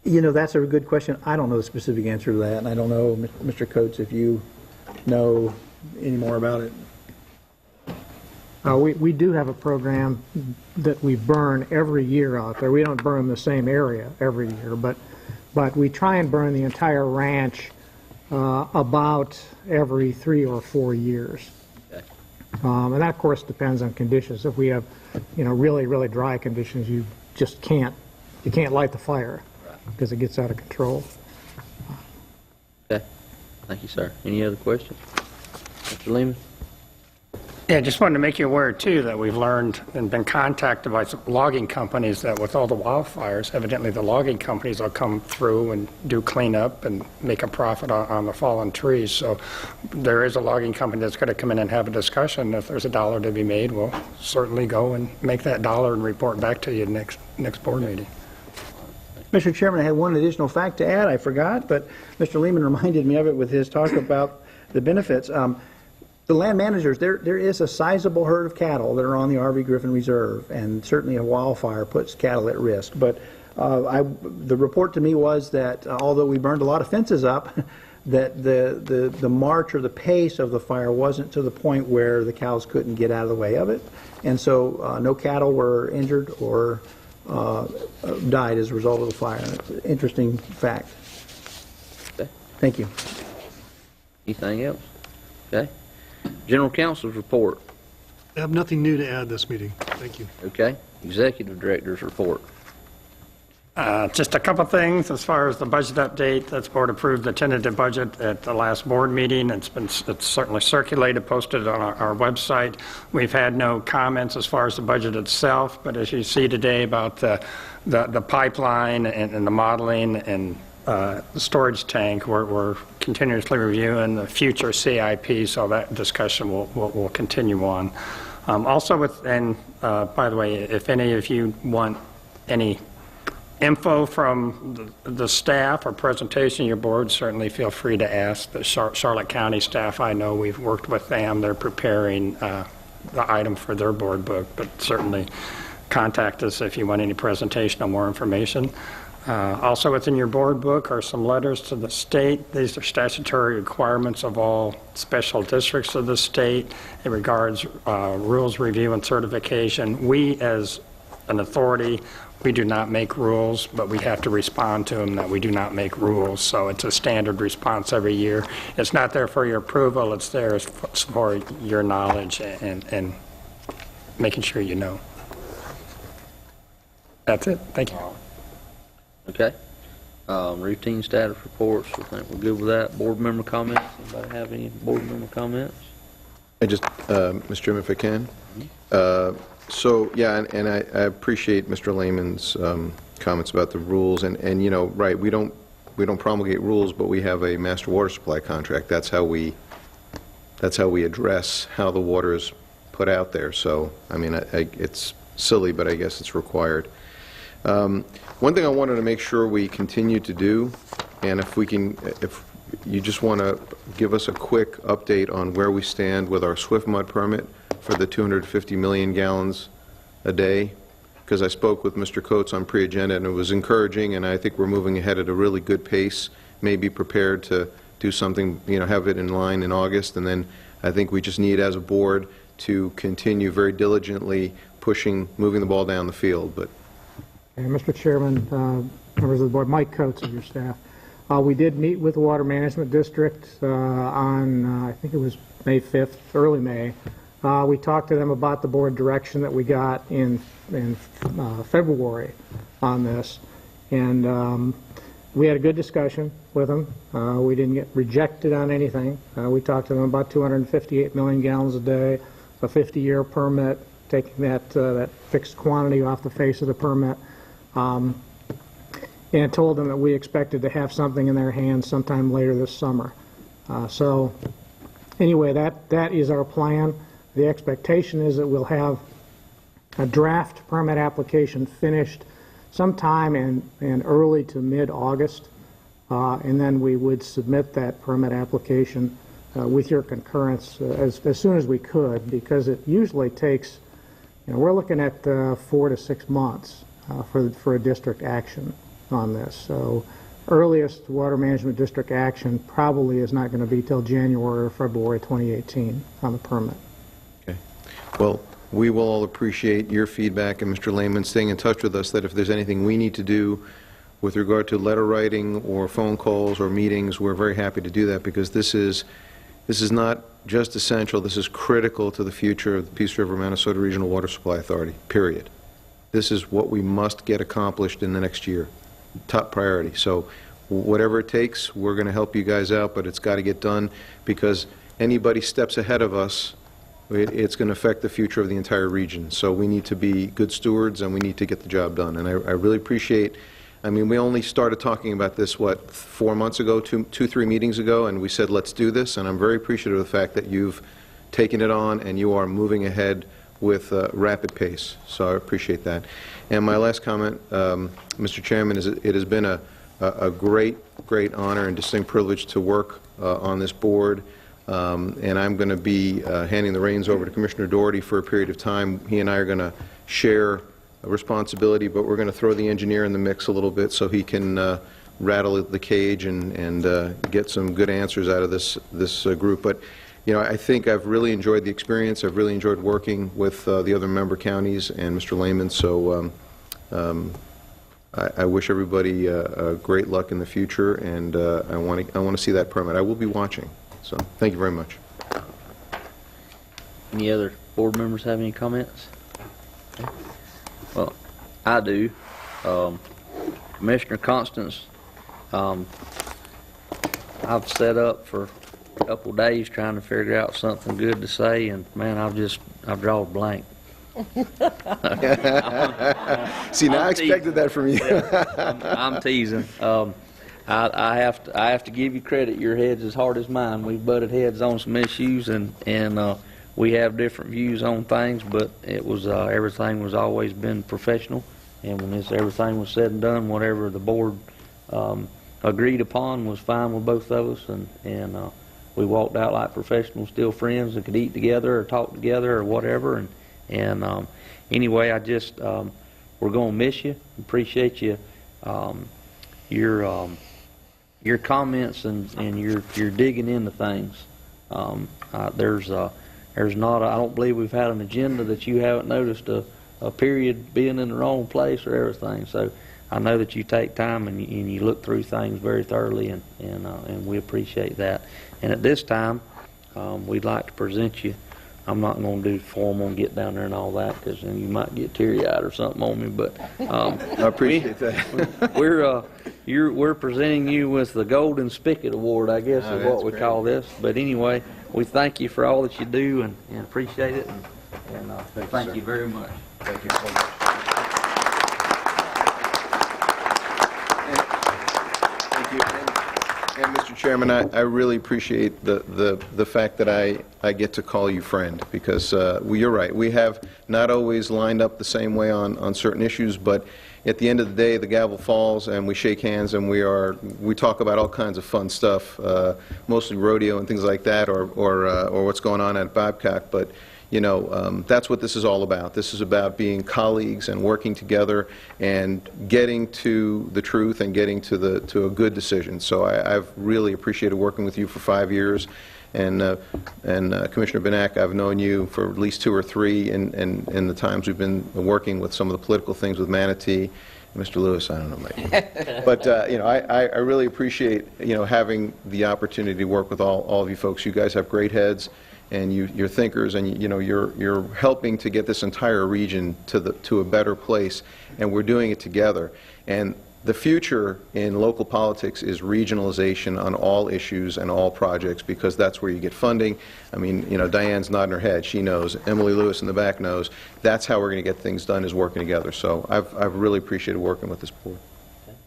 You know, that's a good question. I don't know the specific answer to that, and I don't know, Mr. Coates, if you know any more about it. We do have a program that we burn every year out there. We don't burn the same area every year, but we try and burn the entire ranch about every 3 or 4 years. Okay. And that, of course, depends on conditions. If we have, really, really dry conditions, you just can't light the fire because it gets out of control. Okay. Thank you, sir. Any other questions? Mr. Lehman? Yeah, just wanted to make you aware, too, that we've learned and been contacted by some logging companies that with all the wildfires, evidently the logging companies will come through and do cleanup and make a profit on the fallen trees. So there is a logging company that's going to come in and have a discussion. If there's $1 to be made, we'll certainly go and make that $1 and report back to you next board meeting. Thank Mr. Chairman, I had one additional fact to add. I forgot, but Mr. Lehman reminded me of it with his talk about the benefits. The land managers, there is a sizable herd of cattle that are on the R.V. Griffin Reserve, and certainly a wildfire puts cattle at risk. But the report to me was that although we burned a lot of fences up, that the march or the pace of the fire wasn't to the point where the cows couldn't get out of the way of it. And so no cattle were injured or died as a result of the fire. It's an interesting fact. Okay. Thank you. Anything else? Okay. General Counsel's report. I have nothing new to add this meeting. Thank you. Okay. Executive Director's report. Just a couple things as far as the budget update. This board approved the tentative budget at the last board meeting. It's certainly circulated, posted on our website. We've had no comments as far as the budget itself, but as you see today about the pipeline and the modeling and the storage tank, we're continuously reviewing the future CIP, so that discussion will continue on. Also, by the way, if any of you want any info from the staff or presentation of your board, certainly feel free to ask. The Charlotte County staff, I know we've worked with them. They're preparing the item for their board book, but certainly contact us if you want any presentation or more information. Also within your board book are some letters to the state. These are statutory requirements of all special districts of the state. It regards rules review and certification. We as an authority, we do not make rules, but we have to respond to them that we do not make rules. So it's a standard response every year. It's not there for your approval. It's there for your knowledge and making sure you know. That's it. Thank you. Okay. Routine status reports. I think we're good with that. Board member comments. Anybody have any board member comments? Mr. Chairman, if I can. So, yeah, and I appreciate Mr. Lehman's comments about the rules, and you know, right, we don't promulgate rules, but we have a master water supply contract. That's how we address how the water is put out there. So, I mean, it's silly, but I guess it's required. One thing I wanted to make sure we continue to do, and if you just want to give us a quick update on where we stand with our Swift Mud permit for the 250 million gallons a day, because I spoke with Mr. Coates on pre-agenda, and it was encouraging, and I think we're moving ahead at a really good pace. May be prepared to do something, you know, have it in line in August, and then I think we just need, as a board, to continue very diligently moving the ball down the field. But Mr. Chairman, members of the board, Mike Coates of your staff. We did meet with the Water Management District on, I think it was May 5th, early May. We talked to them about the board direction that we got in February on this, and we had a good discussion with them. We didn't get rejected on anything. We talked to them about 258 million gallons a day, a 50-year permit, taking that fixed quantity off the face of the permit, and told them that we expected to have something in their hands sometime later this summer. So anyway, that is our plan. The expectation is that we'll have a draft permit application finished sometime in early to mid-August, and then we would submit that permit application with your concurrence as soon as we could, because it usually takes, you know, we're looking at 4 to 6 months for a district action on this. So earliest Water Management District action probably is not going to be till January or February 2018 on the permit. okay. Well, we will all appreciate your feedback and Mr. Lehman staying in touch with us, that if there's anything we need to do with regard to letter writing or phone calls or meetings, we're very happy to do that, because this is not just essential, this is critical to the future of the Peace River Manasota Regional Water Supply Authority, period. This is what we must get accomplished in the next year, top priority. So whatever it takes, we're going to help you guys out, but it's got to get done, because anybody steps ahead of us, it's going to affect the future of the entire region. So we need to be good stewards, and we need to get the job done. And I really appreciate, I mean, we only started talking about this, what, 4 months ago, 3 meetings ago, and we said, let's do this, and I'm very appreciative of the fact that you've taken it on and you are moving ahead with rapid pace, so I appreciate that. And my last comment, Mr. Chairman, is it has been a great honor and distinct privilege to work on this board, and I'm going to be handing the reins over to Commissioner Doherty for a period of time. He and I are going to share a responsibility, but we're going to throw the engineer in the mix a little bit so he can rattle the cage and get some good answers out of this group. But you know, I think I've really enjoyed the experience. I've really enjoyed working with the other member counties and Mr. Lehman. So I wish everybody great luck in the future, and I want to see that permit. I will be watching. So thank you very much. Any other board members have any comments? Okay. Well, I do. Commissioner Constance, I've set up for a couple of days trying to figure out something good to say, and man, I've drawn a blank. See, now I expected that from you. I'm teasing. I have to give you credit. Your head's as hard as mine. We've butted heads on some issues, and we have different views on things. But it was everything was always been professional, and when everything was said and done, whatever the board agreed upon was fine with both of us, and we walked out like professionals, still friends, and could eat together or talk together or whatever. And anyway, I just we're going to miss you. Appreciate you. Your comments and your digging into things. There's not I don't believe we've had an agenda that you haven't noticed a period being in the wrong place or everything. So I know that you take time and you look through things very thoroughly, and we appreciate that. And at this time, we'd like to present you. I'm not going to do formal and get down there and all that, because then you might get teary-eyed or something on me. But I appreciate that. We're presenting you with the Golden Spigot Award, I guess, is what we call this. But anyway, we thank you for all that you do and appreciate it. And thank you very much. Thank you so much. Thank you. And Mr. Chairman, I really appreciate the fact that I get to call you friend, because you're right. We have not always lined up the same way on certain issues, but at the end of the day, the gavel falls and we shake hands and we talk about all kinds of fun stuff, mostly rodeo and things like that, or what's going on at Babcock. But you know, that's what this is all about. This is about being colleagues and working together and getting to the truth and getting to a good decision. So I've really appreciated working with you for 5 years. And Commissioner Benak, I've known you for at least 2 or 3 in the times we've been working with some of the political things with Manatee. Mr. Lewis, I don't know about you. But, you know, I really appreciate, you know, having the opportunity to work with all of you folks. You guys have great heads, and you're thinkers, and, you know, you're helping to get this entire region to a better place, and we're doing it together. And the future in local politics is regionalization on all issues and all projects, because that's where you get funding. I mean, you know, Diane's nodding her head. She knows. Emily Lewis in the back knows. That's how we're going to get things done, is working together. So I've really appreciated working with this board.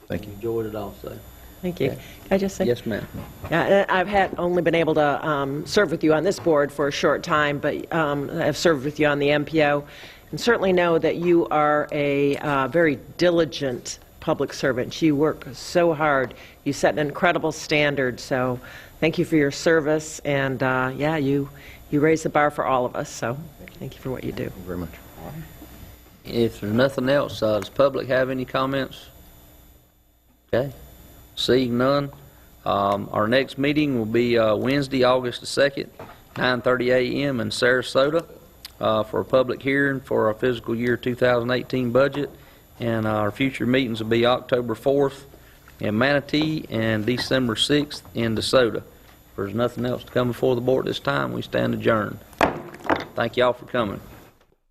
Thank you. Enjoyed it also. Thank you. Can I just say? Yes, ma'am. Yeah, I've only been able to serve with you on this board for a short time, but I've served with you on the MPO, and certainly know that you are a very diligent public servant. You work so hard. You set an incredible standard. So thank you for your service, and yeah, you raise the bar for all of us. So thank you for what you do. Thank you very much. If there's nothing else, does the public have any comments? Okay. Seeing none, our next meeting will be Wednesday, August the 2nd, 9:30 a.m. in Sarasota for a public hearing for our fiscal year 2018 budget. And our future meetings will be October 4th in Manatee and December 6th in DeSoto. If there's nothing else to come before the board this time, we stand adjourned. Thank you all for coming.